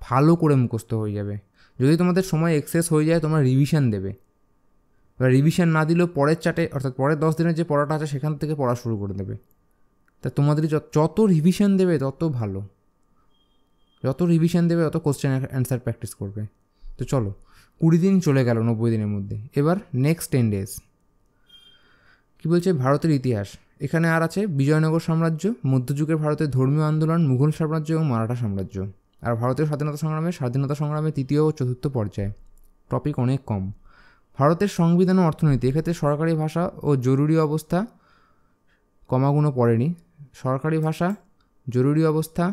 ভালো করে মুখস্থ হয়ে যাবে। যদি তোমাদের সময় এক্সেস হয়ে যায় তোমরা রিভিশন দেবে, এবার রিভিশন না দিলেও পরের চার্টে অর্থাৎ পরের 10 দিনের যে পড়াটা আছে সেখান থেকে পড়া শুরু করে দেবে। তা তোমাদের যত রিভিশন দেবে তত ভালো, যত রিভিশন দেবে তত কোশ্চেন অ্যান্সার প্র্যাকটিস করবে। তো চলো, 20 দিন চলে গেল 90 দিনের মধ্যে। এবার নেক্সট 10 ডেজ কী বলছে? ভারতের ইতিহাস। এখানে আর আছে বিজয়নগর সাম্রাজ্য, মধ্যযুগের ভারতের ধর্মীয় আন্দোলন, মুঘল সাম্রাজ্য এবং মারাঠা সাম্রাজ্য। আর ভারতের স্বাধীনতা সংগ্রামে 3য় ও 4র্থ পর্যায়ে। টপিক অনেক কম। ভারতের সংবিধান ও অর্থনীতি, এক্ষেত্রে সরকারি ভাষা ও জরুরি অবস্থা, কমাগুলো পড়েনি। সরকারি ভাষা, জরুরি অবস্থা,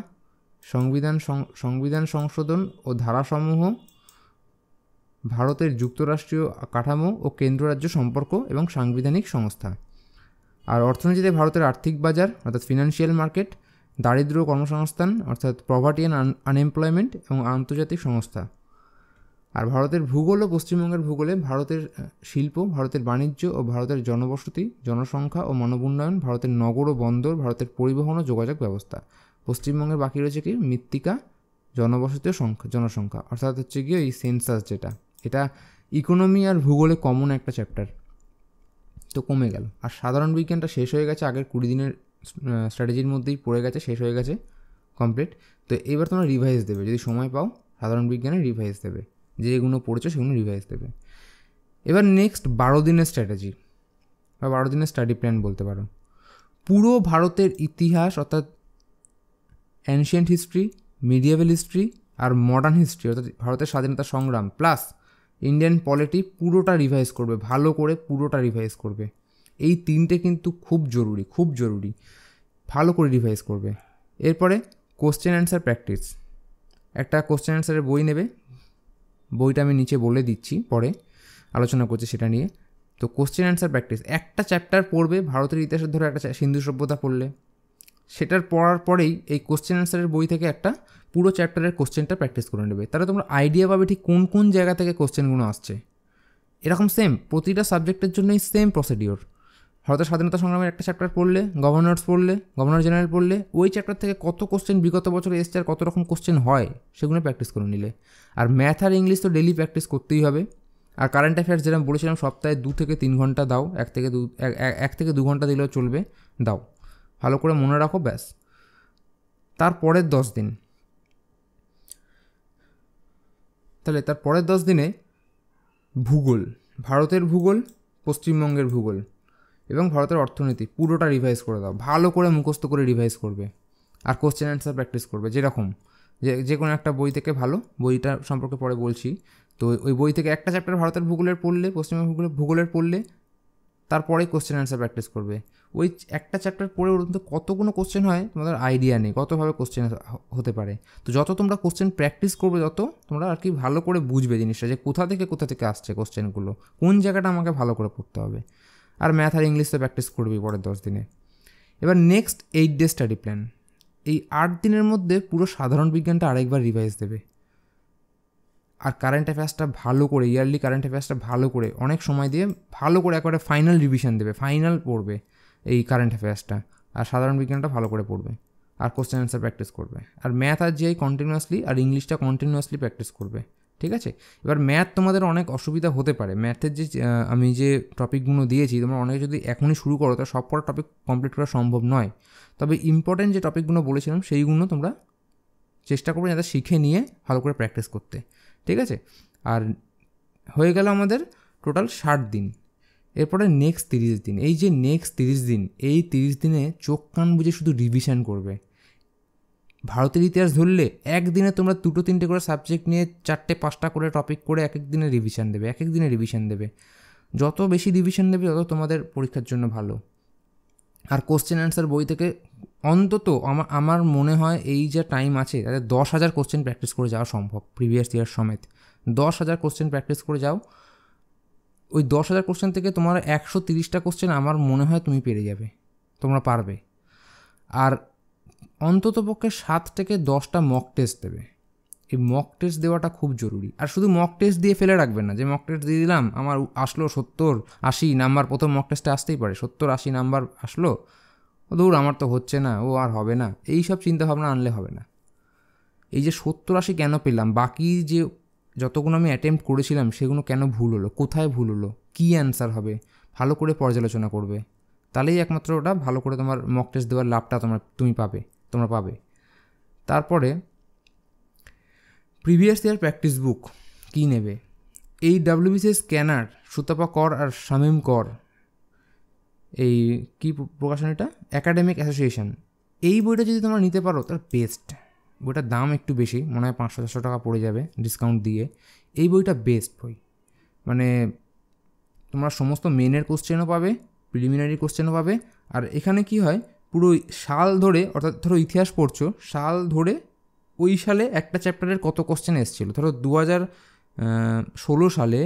সংবিধান সংশোধন ও ধারাসমূহ, ভারতের যুক্তরাষ্ট্রীয় কাঠামো ও কেন্দ্র রাজ্য সম্পর্ক এবং সাংবিধানিক সংস্থা। আর অর্থনীতিতে ভারতের আর্থিক বাজার অর্থাৎ ফিনান্সিয়াল মার্কেট, দারিদ্র কর্মসংস্থান অর্থাৎ পভার্টি অ্যান্ড আনএমপ্লয়মেন্ট এবং আন্তর্জাতিক সংস্থা। আর ভারতের ভূগোল ও পশ্চিমবঙ্গের ভূগোলে ভারতের শিল্প, ভারতের বাণিজ্য ও ভারতের জনবসতি, জনসংখ্যা ও মানব উন্নয়ন, ভারতের নগর ও বন্দর, ভারতের পরিবহন ও যোগাযোগ ব্যবস্থা। পশ্চিমবঙ্গের বাকি রয়েছে কি? মৃত্তিকা, জনবসতি ও জনসংখ্যা, অর্থাৎ হচ্ছে গিয়ে এই সেন্সাস, যেটা এটা ইকোনমি আর ভূগোলে কমন একটা চ্যাপ্টার, তো কমে গেল। আর সাধারণ বিজ্ঞানটা শেষ হয়ে গেছে, আগের 20 দিনের স্ট্র্যাটেজির মধ্যেই পড়ে গেছে, শেষ হয়ে গেছে কমপ্লিট। তো এবার তোমরা রিভাইজ দেবে, যদি সময় পাও সাধারণ বিজ্ঞানে রিভাইজ দেবে, যেগুলো পড়েছো সেগুলো রিভাইজ দেবে। এবার নেক্সট 12 দিনের স্ট্র্যাটেজি বা 12 দিনের স্টাডি প্ল্যান বলতে পারো। পুরো ভারতের ইতিহাস অর্থাৎ অ্যানশিয়েন্ট হিস্ট্রি, মিডিয়েভাল হিস্ট্রি আর মডার্ন হিস্ট্রি অর্থাৎ ভারতের স্বাধীনতা সংগ্রাম প্লাস ইন্ডিয়ান পলিটি পুরোটা রিভাইজ করবে, ভালো করে পুরোটা রিভাইজ করবে। এই 3টে কিন্তু খুব জরুরি, খুব জরুরি, ভালো করে রিভাইজ করবে। এরপরে কোশ্চেন অ্যান্সার প্র্যাকটিস, একটা কোশ্চেন অ্যান্সারের বই নেবে, বইটা আমি নিচে বলে দিচ্ছি, পরে আলোচনা করছি সেটা নিয়ে। তো কোশ্চেন অ্যান্সার প্র্যাকটিস, একটা চ্যাপ্টার পড়বে ভারতের ইতিহাসের, ধরে একটা সিন্ধু সভ্যতা পড়লে, সেটার পড়ার পরেই এই কোশ্চেন অ্যান্সারের বই থেকে একটা পুরো চ্যাপ্টারের কোশ্চেনটা প্র্যাকটিস করে নেবে। তাহলে তোমরা আইডিয়া পাবে ঠিক কোন কোন জায়গা থেকে কোশ্চেনগুলো আসছে। এরকম সেম প্রতিটা সাবজেক্টের জন্যই সেম প্রসিডিওর। ভারতের স্বাধীনতা সংগ্রামের একটা চ্যাপ্টার পড়লে, গভর্নর জেনারেল পড়লে, ওই চ্যাপ্টার থেকে কত কোশ্চেন বিগত বছরে এসছে আর কত রকম কোশ্চেন হয় সেগুলো প্র্যাকটিস করে নিলে। আর ম্যাথ আর ইংলিশ তো ডেলি প্র্যাকটিস করতেই হবে। আর কারেন্ট অ্যাফেয়ার্স যেরকম বলেছিলাম সপ্তাহে 2 থেকে 3 ঘন্টা দাও, 1 থেকে 2 ঘন্টা দিলেও চলবে, দাও, ভালো করে মনে রাখো, ব্যাস। তারপরের 10 দিন, তাহলে তারপরের 10 দিনে ভূগোল, ভারতের ভূগোল, পশ্চিমবঙ্গের ভূগোল এবং ভারতের অর্থনীতি পুরোটা রিভাইজ করে দাও, ভালো করে মুখস্থ করে রিভাইজ করবে। আর কোশ্চেন অ্যান্সার প্র্যাকটিস করবে, যেরকম যে কোনো একটা বই থেকে, ভালো বইটা সম্পর্কে পরে বলছি। তো ওই বই থেকে একটা চ্যাপ্টার ভারতের ভূগোলের পড়লে, পশ্চিমবঙ্গের ভূগোলের পড়লে, তারপরে কোশ্চেন অ্যান্সার প্র্যাকটিস করবে। ওই একটা চ্যাপ্টার পড়ে ওর মধ্যে কতগুলো কোশ্চেন হয় তোমাদের আইডিয়া নেই, কতভাবে কোশ্চেন হতে পারে। তো যত তোমরা কোশ্চেন প্র্যাকটিস করবে তত তোমরা আর কি ভালো করে বুঝবে জিনিসটা, যে কোথা থেকে আসছে কোশ্চেনগুলো, কোন জায়গাটা আমাকে ভালো করে পড়তে হবে। আর ম্যাথ আর ইংলিশ তো প্র্যাকটিস করবি পরের 10 দিনে। এবার নেক্সট 8 ডে স্টাডি প্ল্যান। এই 8 দিনের মধ্যে পুরো সাধারণ বিজ্ঞানটা আরেকবার রিভাইজ দেবে। আর কারেন্ট অ্যাফেয়ার্সটা ভালো করে, ইয়ারলি কারেন্ট অ্যাফেয়ার্সটা ভালো করে অনেক সময় দিয়ে ভালো করে একবারে ফাইনাল রিভিশন দেবে, ফাইনাল পড়বে এই কারেন্ট অ্যাফেয়ার্সটা। আর সাধারণ বিজ্ঞানটা ভালো করে পড়বে আর কোশ্চেন অ্যান্সার প্র্যাকটিস করবে। আর ম্যাথ আর জিআই কন্টিনিউয়াসলি, আর ইংলিশটা কন্টিনিউয়াসলি প্র্যাকটিস করবে, ঠিক আছে? এবার ম্যাথ তোমাদের অনেক অসুবিধা হতে পারে, ম্যাথের যে আমি যে টপিকগুলো দিয়েছি তোমরা অনেকে যদি এখনই শুরু করো তো সব কটা টপিক কমপ্লিট করা সম্ভব নয়। তবে ইম্পর্টেন্ট যে টপিকগুলো বলেছিলাম সেইগুলো তোমরা চেষ্টা করবে যাতে শিখে নিয়ে ভালো করে প্র্যাকটিস করতে, ঠিক আছে? আর হয়ে গেল আমাদের টোটাল 60 দিন। এরপরে নেক্সট 30 দিন, এই যে নেক্সট 30 দিন, এই 30 দিনে চোখ কান বুঝে শুধু রিভিশন করবে। ভারতের ইতিহাস ধরলে একদিনে তোমরা 2-3টে করে সাবজেক্ট নিয়ে 4-5টা করে টপিক করে এক এক দিনে রিভিশন দেবে। যত বেশি রিভিশন দেবে তত তোমাদের পরীক্ষার জন্য ভালো। আর কোশ্চেন অ্যান্সার বই থেকে অন্তত আমার মনে হয় এই যে টাইম আছে তাতে 10,000 কোশ্চেন প্র্যাকটিস করে যাওয়া সম্ভব, প্রিভিয়াস ইয়ার সমেত 10,000 কোশ্চেন প্র্যাকটিস করে যাও। ওই 10,000 কোশ্চেন থেকে তোমার 130টা কোশ্চেন আমার মনে হয় তুমি পেরে যাবে, তোমরা পারবে। আর অন্তত পক্ষে 7 থেকে 10টা মক টেস্ট দেবে। এই মক টেস্ট দেওয়াটা খুব জরুরি। আর শুধু মক টেস্ট দিয়ে ফেলে রাখবেন না, যে মক টেস্ট দিয়ে দিলাম আমার আসলো 70-80 নাম্বার, প্রথম মক টেস্টে আসতেই পারে 70-80 নাম্বার আসলো, ও দূর আমার তো হচ্ছে না, ও আর হবে না, এই সব চিন্তাভাবনা আনলে হবে না। এই যে 70-80 কেন পেলাম, বাকি যে যতগুলো আমি অ্যাটেম্প্ট করেছিলাম সেগুলো কেন ভুল হলো, কোথায় ভুল হলো, কী অ্যান্সার হবে, ভালো করে পর্যালোচনা করবে। তাহলেই একমাত্র ওটা ভালো করে তোমার মক টেস্ট দেওয়ার লাভটা তোমরা পাবে। তারপরে প্রিভিয়াস ইয়ার প্র্যাকটিস বুক কী নেবে? এই WBCS স্ক্যানার, সুতাপা কর আর শামীম কর, এই কী প্রকাশন এটা, একাডেমিক অ্যাসোসিয়েশন, এই বইটা যদি তোমরা নিতে পারো তার বেস্ট। বইটার দাম একটু বেশি, মনে হয় 500-400 টাকা পড়ে যাবে ডিসকাউন্ট দিয়ে। এই বইটা বেস্ট বই, মানে তোমরা সমস্ত মেনের কোশ্চেনও পাবে, প্রিলিমিনারি কোশ্চেনও পাবে। আর এখানে কি হয়, পুরো সাল ধরে, অর্থাৎ ধরো ইতিহাস পড়ছো, সাল ধরে ওই সালে একটা চ্যাপ্টারের কত কোশ্চেন এসেছিলো। ধরো 2016 সালে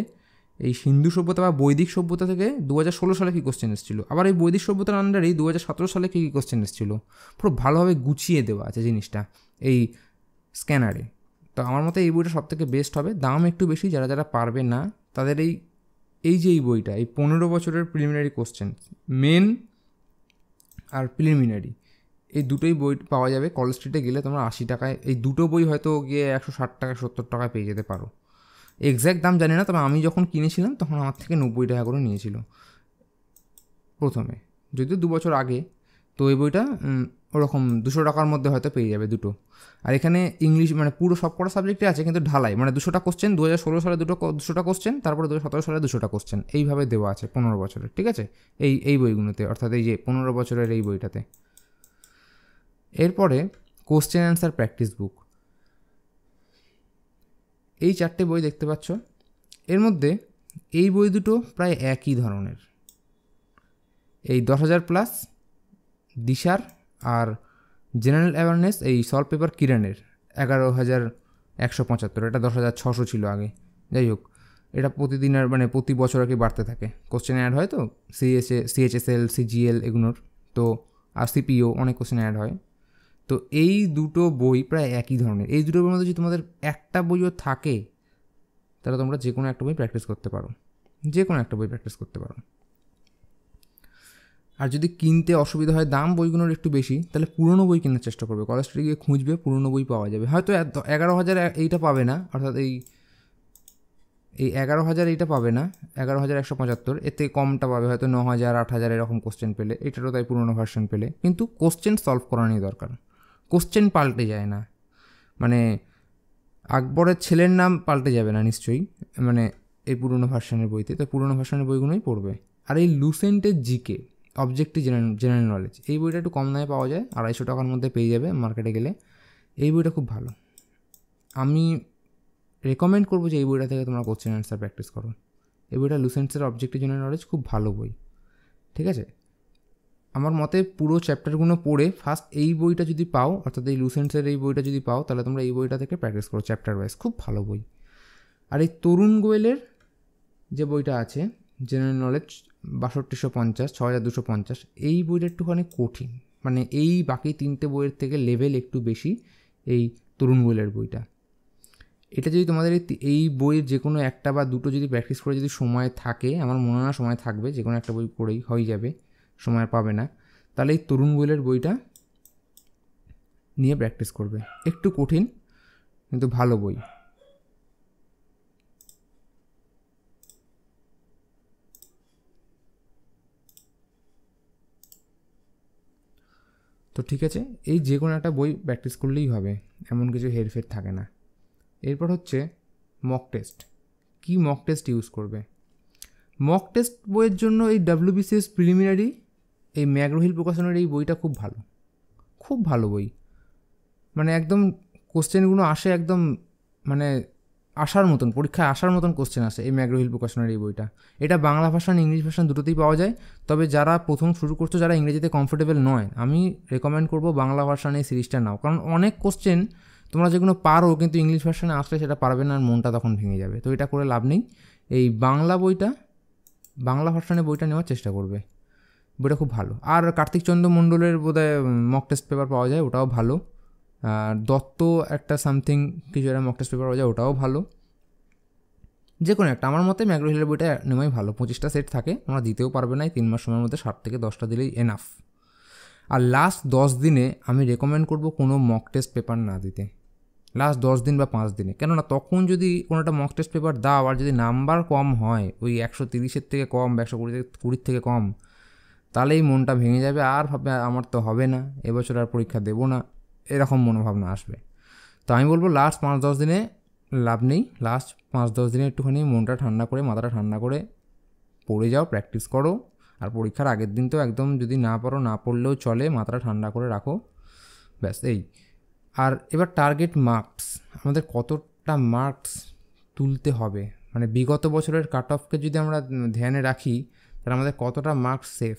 এই সিন্ধু সভ্যতা বা বৈদিক সভ্যতা থেকে 2016 সালে কী কোশ্চেন এসেছিলো, আবার এই বৈদিক সভ্যতার আন্ডারেই 2017 সালে কী কোশ্চেন এসেছিলো, পুরো ভালোভাবে গুছিয়ে দেওয়া আছে জিনিসটা এই স্ক্যানারে। তো আমার মতে এই বইটা সবথেকে বেস্ট হবে। দাম একটু বেশি, যারা পারবে না তাদের এই যে এই বইটা, এই 15 বছরের প্রিলিমিনারি কোশ্চেন, মেন আর প্রিলিমিনারি, এই দুটোই বই পাওয়া যাবে কলেজ স্ট্রিটে গেলে। তোমরা 80 টাকায় এই দুটো বই হয়তো গিয়ে 160 টাকা 70 টাকায় পেয়ে যেতে পারো। এক্স্যাক্ট দাম জানি না, তবে আমি যখন কিনেছিলাম তখন আমার থেকে 90 টাকা করে নিয়েছিল প্রথমে, যদিও 2 বছর আগে। তো এই বইটা ওরকম 200 টাকার মধ্যে হয়তো পেয়ে যাবে দুটো। আর এখানে ইংলিশ মানে পুরো সব কটা সাবজেক্টে আছে, কিন্তু ঢালাই, মানে 200টা কোশ্চেন, 2016 সালে 200টা কোশ্চেন, তারপরে 2017 সালে 200টা কোশ্চেন, এইভাবে দেওয়া আছে 15 বছরের। ঠিক আছে, এই বইগুলোতে, অর্থাৎ এই যে 15 বছরের এই বইটাতে। এরপরে কোশ্চেন অ্যান্সার প্র্যাকটিস বুক, এই 4টে বই দেখতে পাচ্ছ। এর মধ্যে এই বই দুটো প্রায় একই ধরনের, এই 10,000+ দিশার আর জেনারেল অ্যাওয়ারনেস এই সলভ পেপার কিরণের 11,175, এটা 10,600 ছিল আগে। যাই হোক, এটা প্রতিদিনের মানে প্রতি বছর আর কি বাড়তে থাকে, কোশ্চেন অ্যাড হয় তো, CHSL CGL এগুলোর, তো আর CPO অনেক কোশ্চেন অ্যাড হয়। তো এই দুটো বই প্রায় একই ধরনের। এই দুটোর মধ্যে যদি তোমাদের একটা বইও থাকে তাহলে তোমরা যে কোনো একটা বই প্র্যাকটিস করতে পারো, আর যদি কিনতে অসুবিধা হয়, দাম বইগুলোর একটু বেশি, তাহলে পুরনো বই কেনার চেষ্টা করবে, কলেজ স্ট্রিটে গিয়ে খুঁজবে, পুরনো বই পাওয়া যাবে। হয়তো 11,000 এইটা পাবে না, অর্থাৎ এই 11,000 এইটা পাবে না, 11,175, এতে কমটা পাবে হয়তো 9,000 8,000 এরকম কোশ্চেন পেলে, এটারও তাই পুরনো ভার্সন পেলে। কিন্তু কোশ্চেন সলভ করা নিয়ে দরকার, কোশ্চেন পাল্টে যায় না, মানে আকবরের ছেলের নাম পাল্টে যাবে না নিশ্চয়ই, মানে এই পুরনো ভার্সনের বইতে। তো পুরনো ভার্সনের বইগুলোই পড়বে। আর এই লুসেন্টের জিকে অবজেক্টিভ জেনারেল নলেজ, এই বইটা একটু কম দামে পাওয়া যায়, 250 টাকার মধ্যে পেয়ে যাবে মার্কেটে গেলে। এই বইটা খুব ভালো, আমি রেকমেন্ড করবো যে এই বইটা থেকে তোমরা কোশ্চেন অ্যান্সার প্র্যাকটিস করো। এই বইটা লুসেন্টসের অবজেক্টিভ জেনারেল নলেজ, খুব ভালো বই। ঠিক আছে, আমার মতে পুরো চ্যাপ্টারগুলো পড়ে ফার্স্ট এই বইটা যদি পাও, অর্থাৎ এই লুসেন্টসের এই বইটা যদি পাও, তাহলে তোমরা এই বইটা থেকে প্র্যাকটিস করো চ্যাপ্টার ওয়াইজ, খুব ভালো বই। আর এই তরুণ গোয়েলের যে বইটা আছে জেনারেল নলেজ 6250, 6250, এই বইটা একটুখানি কঠিন, মানে এই বাকি 3টে বইয়ের থেকে লেভেল একটু বেশি এই তরুণ গোয়েলের বইটা। এটা যদি তোমাদের এই বইয়ের যে কোনো একটা বা দুটো যদি প্র্যাকটিস করে যদি সময় থাকে, আমার মনে হয় সময় থাকবে, যে কোনো একটা বই পড়েই হয়ে যাবে, সময় পাবে না, তাহলে এই তরুণ গোয়েলের বইটা নিয়ে প্র্যাকটিস করবে। একটু কঠিন কিন্তু ভালো বই। তো ঠিক আছে, এই যে কোনো একটা বই প্র্যাকটিস করলেই হবে, এমন কিছু হেরফের থাকে না। এরপর হচ্ছে মক টেস্ট। কি মক টেস্ট ইউজ করবে? মক টেস্ট বইয়ের জন্য এই WBCS প্রিলিমিনারি এই ম্যাগ্রোহিল প্রকাশনের এই বইটা খুব ভালো বই, মানে একদম কোশ্চেনগুলো আসে একদম মানে আসার মতন, পরীক্ষায় আসার মতন কোশ্চেন আসে এই ম্যাগ্রো হিল প্রকাশনের এই বইটা। এটা বাংলা ভার্সন ইংলিশ ভার্সন দুটোতেই পাওয়া যায়। তবে যারা প্রথম শুরু করছো, যারা ইংরেজিতে কমফোর্টেবল নয়, আমি রেকমেন্ড করবো বাংলা ভার্সন এই সিরিজটা নাও। কারণ অনেক কোশ্চেন তোমরা যেগুলো পারো কিন্তু ইংলিশ ভার্সনে আসলে সেটা পারবে না, আর মনটা তখন ভেঙে যাবে। তো এটা করে লাভ নেই। এই বাংলা ভার্সনের বইটা নেওয়ার চেষ্টা করবে, বইটা খুব ভালো। আর কার্তিক চন্দ্র মণ্ডলের বোধহয় মক টেস্ট পেপার পাওয়া যায়, ওটাও ভালো। আর দত্ত একটা সামথিং কিছু একটা মক টেস্ট পেপার পাওয়া যায়, ওটাও ভালো। যে কোনো একটা, আমার মতে ম্যাগ্রো হিলের বইটা নেওয়াই ভালো। 25টা সেট থাকে, আমরা দিতেও পারবে না, 3 মাস সময়ের মধ্যে 7 থেকে 10টা দিলেই এনাফ। আর লাস্ট 10 দিনে আমি রেকমেন্ড করব কোনো মক টেস্ট পেপার না দিতে, লাস্ট 10 দিন বা 5 দিনে। কেননা তখন যদি কোনো একটা মক টেস্ট পেপার দাও আর যদি নাম্বার কম হয়, ওই 130-এর থেকে কম, 120-20 থেকে কম, তাহলেই মনটা ভেঙে যাবে, আর ভাববে আমার তো হবে না, এবছর আর পরীক্ষা দেবো না, এরকম মনোভাবনা আসবে। তো আমি বলবো লাস্ট 5-10 দিনে লাভ নেই। লাস্ট 5-10 দিনে একটুখানি মনটা ঠান্ডা করে, মাথাটা ঠান্ডা করে পড়ে যাও, প্র্যাকটিস করো। আর পরীক্ষার আগের দিন তো একদম যদি না পারো, না পড়লেও চলে, মাথাটা ঠান্ডা করে রাখো, ব্যাস এই। আর এবার টার্গেট মার্কস, আমাদের কতটা মার্কস তুলতে হবে, মানে বিগত বছরের কাট অফকে যদি আমরা ধ্যানে রাখি, তাহলে আমাদের কতটা মার্কস সেফ।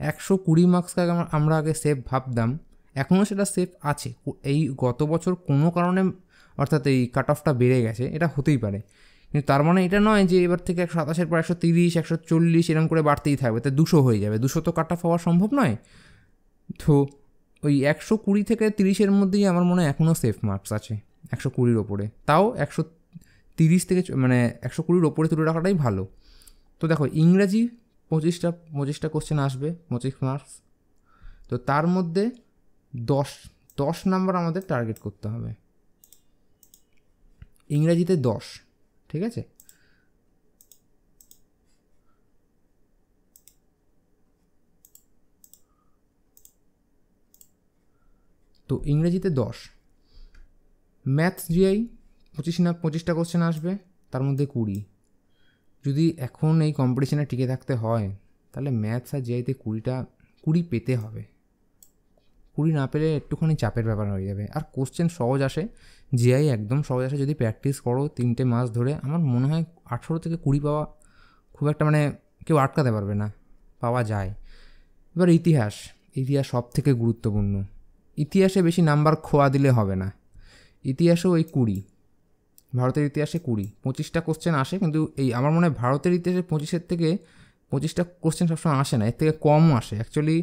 120 মার্কসকে আমরা আগে সেফ ভাবতাম, এখনও সেটা সেফ আছে। এই গত বছর কোনো কারণে অর্থাৎ এই কাট অফটা বেড়ে গেছে, এটা হতেই পারে, কিন্তু তার মানে এটা নয় যে এবার থেকে 127-এর পর 130, 140 এরকম করে বাড়তেই থাকবে, তো 200 হয়ে যাবে। 200 তো কাট অফ হওয়া সম্ভব নয়। তো ওই 120 থেকে 30-এর মধ্যেই আমার মনে হয় এখনও সেফ মার্কস আছে, 120-র ওপরে। তাও 130 থেকে মানে 120-র ওপরে তুলে রাখাটাই ভালো। তো দেখো, ইংরাজি 25টা কোশ্চেন আসবে, 25 মার্কস। তো তার মধ্যে 10 নাম্বার আমাদের টার্গেট করতে হবে, ইংরাজিতে 10, ঠিক আছে? তো ইংরেজিতে 10, ম্যাথস জিআই 25টা কোশ্চেন আসবে, তার মধ্যে 20। যদি এখন এই কম্পিটিশানে টিকে থাকতে হয়, তাহলে ম্যাথস আর জিআইতে 20 পেতে হবে। 20 না পেলে একটুখানি চাপের ব্যাপার হয়ে যাবে। আর কোশ্চেন সহজ আসে, জিআই একদম সহজ আসে, যদি প্র্যাকটিস করো 3 মাস ধরে, আমার মনে হয় 18 থেকে 20 পাওয়া খুব একটা মানে কেউ আটকাতে পারবে না, পাওয়া যায়। এবার ইতিহাস সব থেকে গুরুত্বপূর্ণ। ইতিহাসে বেশি নাম্বার খোয়া দিলে হবে না, ইতিহাসেও ওই 20, ভারতের ইতিহাসে 25টা কোশ্চেন আসে। কিন্তু এই আমার মনে হয় ভারতের ইতিহাসে 25টা কোশ্চেন সবসময় আসে না, এর থেকে কমও আসে। অ্যাকচুয়ালি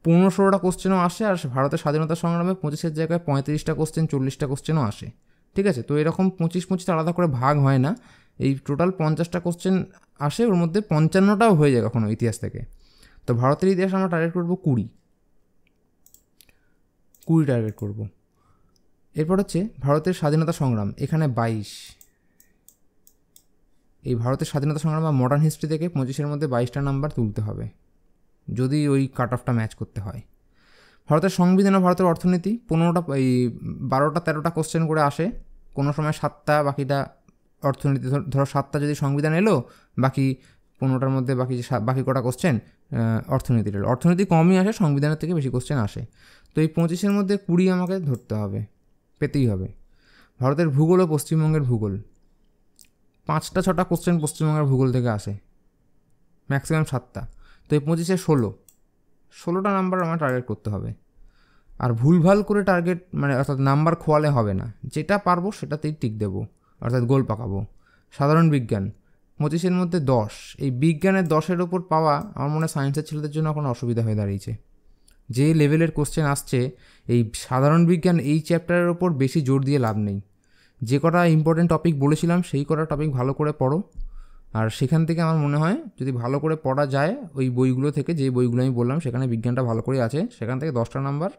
15-16টা কোশ্চেনও আসে, আর ভারতের স্বাধীনতা সংগ্রামে 25-এর জায়গায় 35টা কোশ্চেন, 40টা কোশ্চেনও আসে, ঠিক আছে? তো এরকম 25 আলাদা করে ভাগ হয় না, এই টোটাল 50টা কোশ্চেন আসে, ওর মধ্যে 55টাও হয়ে যায় কখনো ইতিহাস থেকে। তো ভারতের ইতিহাস আমরা টার্গেট করবো 20 টার্গেট করব। এরপর হচ্ছে ভারতের স্বাধীনতা সংগ্রাম, এখানে 22। এই ভারতের স্বাধীনতা সংগ্রাম বা মডার্ন হিস্ট্রি থেকে 25-এর মধ্যে 22টা নাম্বার তুলতে হবে, যদি ওই কাট অফটা ম্যাচ করতে হয়। ভারতের সংবিধান ও ভারতের অর্থনীতি 12টা-13টা কোশ্চেন করে আসে, কোনো সময় 7টা, বাকিটা অর্থনীতি। ধরো 7টা যদি সংবিধান এলো, বাকি 15টার মধ্যে বাকি কটা কোশ্চেন অর্থনীতির এলো। অর্থনীতি কমই আসে, সংবিধানের থেকে বেশি কোশ্চেন আসে। তো এই 25-এর মধ্যে 20 আমাকে ধরতে হবে, পেতেই হবে। ভারতের ভূগোল ও পশ্চিমবঙ্গের ভূগোল 5-6টা কোশ্চেন পশ্চিমবঙ্গের ভূগোল থেকে আসে, ম্যাক্সিমাম 7টা। তো এই 25-এ 16টা নাম্বার আমার টার্গেট করতে হবে। আর ভুলভাল করে টার্গেট মানে অর্থাৎ নাম্বার খোয়ালে হবে না, যেটা পারবো সেটাতেই টিক দেবো, অর্থাৎ গোল পাকাবো। সাধারণ বিজ্ঞান 25-এর মধ্যে 10, এই বিজ্ঞানের 10-এর ওপর পাওয়া আমার মনে হয় সায়েন্সের ছেলেদের জন্য এখন অসুবিধা হয়ে দাঁড়িয়েছে। যে লেভেলের কোশ্চেন আসছে, এই সাধারণ বিজ্ঞান এই চ্যাপ্টারের ওপর বেশি জোর দিয়ে লাভ নেই। যে কটা ইম্পর্টেন্ট টপিক বলেছিলাম সেই কটা টপিক ভালো করে পড়ো, আর সেখান থেকে আমার মনে হয় যদি ভালো করে পড়া যায় ওই বইগুলো থেকে, যে বইগুলো আমি বললাম সেখানে বিজ্ঞানটা ভালো করে আছে, সেখান থেকে 10টা নাম্বার।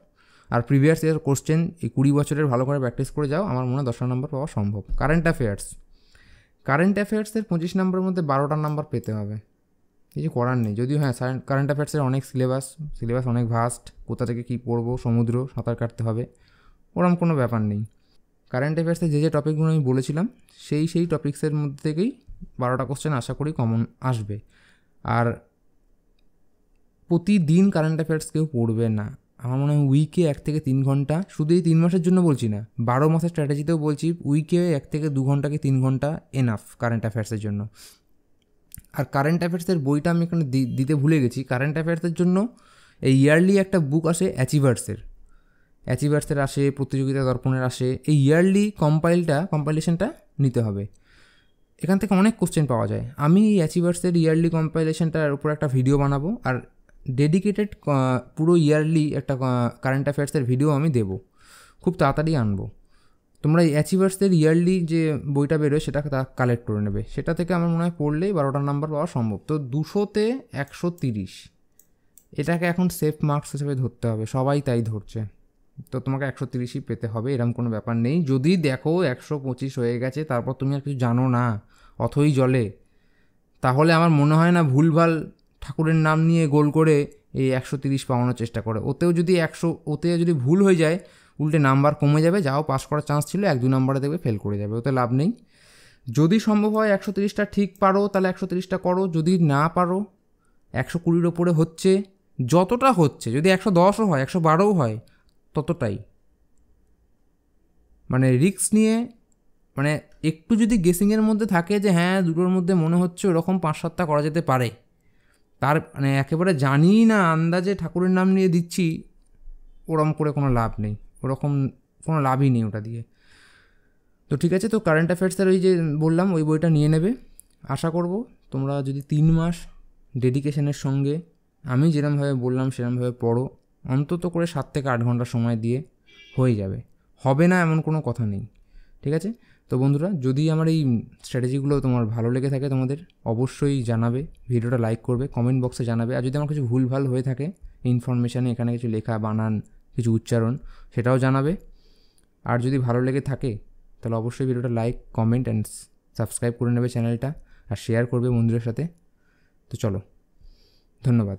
আর প্রিভিয়াস ইয়ার কোশ্চেন এই 20 বছরের ভালো করে প্র্যাকটিস করে যাও, আমার মনে হয় 10টা নাম্বার পাওয়া সম্ভব। কারেন্ট অ্যাফেয়ার্সের 25 নাম্বারের মধ্যে 12টা নাম্বার পেতে হবে, কিছু করার নেই। যদিও হ্যাঁ, কারেন্ট অ্যাফেয়ার্সের অনেক সিলেবাস অনেক ভাস্ট, কোথা থেকে কী পড়বো, সমুদ্র, সাঁতার কাটতে হবে, ওরকম কোনো ব্যাপার নেই। কারেন্ট অ্যাফেয়ার্সে যে টপিকগুলো আমি বলেছিলাম সেই টপিক্সের মধ্যে থেকেই 12টা কোশ্চেন আশা করি কমন আসবে। আর প্রতিদিন কারেন্ট অ্যাফেয়ার্স কেউ পড়বে না, আমার মনে হয় উইকে 1 থেকে 3 ঘন্টা, শুধু এই 3 মাসের জন্য বলছি না, 12 মাসের স্ট্র্যাটেজিতেও বলছি, উইকে 1 থেকে 2 ঘন্টা কি 3 ঘন্টা এনাফ কারেন্ট অ্যাফেয়ার্সের জন্য। আর কারেন্ট অ্যাফেয়ার্সের বইটা আমি এখানে দিতে ভুলে গেছি। কারেন্ট অ্যাফেয়ার্সের জন্য এই ইয়ারলি একটা বুক আসে অ্যাচিভার্সের আসে, প্রতিযোগিতা দর্পণের আসে। এই ইয়ারলি কম্পাইলেশনটা নিতে হবে। এখান থেকে অনেক কোশ্চেন পাওয়া যায়। আমি অ্যাচিভার্সের ইয়ারলি কম্পাইলেশনটার উপর একটা ভিডিও বানাবো, আর ডেডিকেটেড পুরো ইয়ারলি একটা কারেন্ট অ্যাফেয়ার্সের ভিডিও আমি দেবো, খুব তাড়াতাড়ি আনবো। তোমরা এই অ্যাচিভার্সের ইয়ারলি যে বইটা বেরোয় সেটা কালেক্ট করে নেবে। সেটা থেকে আমার মনে হয় পড়লেই 12টা নাম্বার পাওয়া সম্ভব। তো 200তে 130, এটাকে এখন সেফ মার্কস হিসেবে ধরতে হবে, সবাই তাই ধরছে। তো তোমাকে 130ই পেতে হবে, এরকম কোনো ব্যাপার নেই। যদি দেখো 125 হয়ে গেছে, তারপর তুমি আর কিছু জানো না, অথই জলে, তাহলে আমার মনে হয় না ভুলভাল ঠাকুরের নাম নিয়ে গোল করে এই 130 পাওয়ানোর চেষ্টা করে। ওতে যদি ভুল হয়ে যায়, উল্টে নাম্বার কমে যাবে, যাও পাস করার চান্স ছিল 1-2 নাম্বারে দেখবে ফেল করে যাবে, ওতে লাভ নেই। যদি সম্ভব হয় 130টা ঠিক পারো তাহলে 130টা করো, যদি না পারো 120-র ওপরে হচ্ছে, যতটা হচ্ছে, যদি 110ও হয় 112ও হয় ততটাই, মানে রিস্ক নিয়ে, মানে একটু যদি গেসিংয়ের মধ্যে থাকে যে হ্যাঁ দুটোর মধ্যে মনে হচ্ছে ওরকম 5-7টা করা যেতে পারে, তার মানে একেবারে জানি না আন্দাজে ঠাকুরের নাম নিয়ে দিচ্ছি, ওরকম করে কোনো লাভ নেই, ওরকম কোনো লাভই নেই ওটা দিয়ে। তো ঠিক আছে, তো কারেন্ট অ্যাফেয়ার্সের ওই যে বললাম ওই বইটা নিয়ে নেবে। আশা করব তোমরা যদি 3 মাস ডেডিকেশনের সঙ্গে আমি যেরমভাবে বললাম সেরমভাবে পড়ো, অন্তত করে 7 থেকে 8 ঘন্টা সময় দিয়ে হয়ে যাবে। হবে না এমন কোনো কথা নেই, ঠিক আছে? তো বন্ধুরা, যদি আমার এই স্ট্র্যাটেজিগুলো তোমার ভালো লেগে থাকে তোমাদের, অবশ্যই জানাবে, ভিডিওটা লাইক করবে, কমেন্ট বক্সে জানাবে। আর যদি আমার কিছু ভুলভাল হয়ে থাকে ইনফরমেশানে, এখানে কিছু লেখা, বানান, কিছু উচ্চারণ, সেটাও জানাবে। আর যদি ভালো লেগে থাকে তাহলে অবশ্যই ভিডিওটা লাইক, কমেন্ট অ্যান্ড সাবস্ক্রাইব করে নেবে চ্যানেলটা, আর শেয়ার করবে বন্ধুদের সাথে। তো চলো, ধন্যবাদ।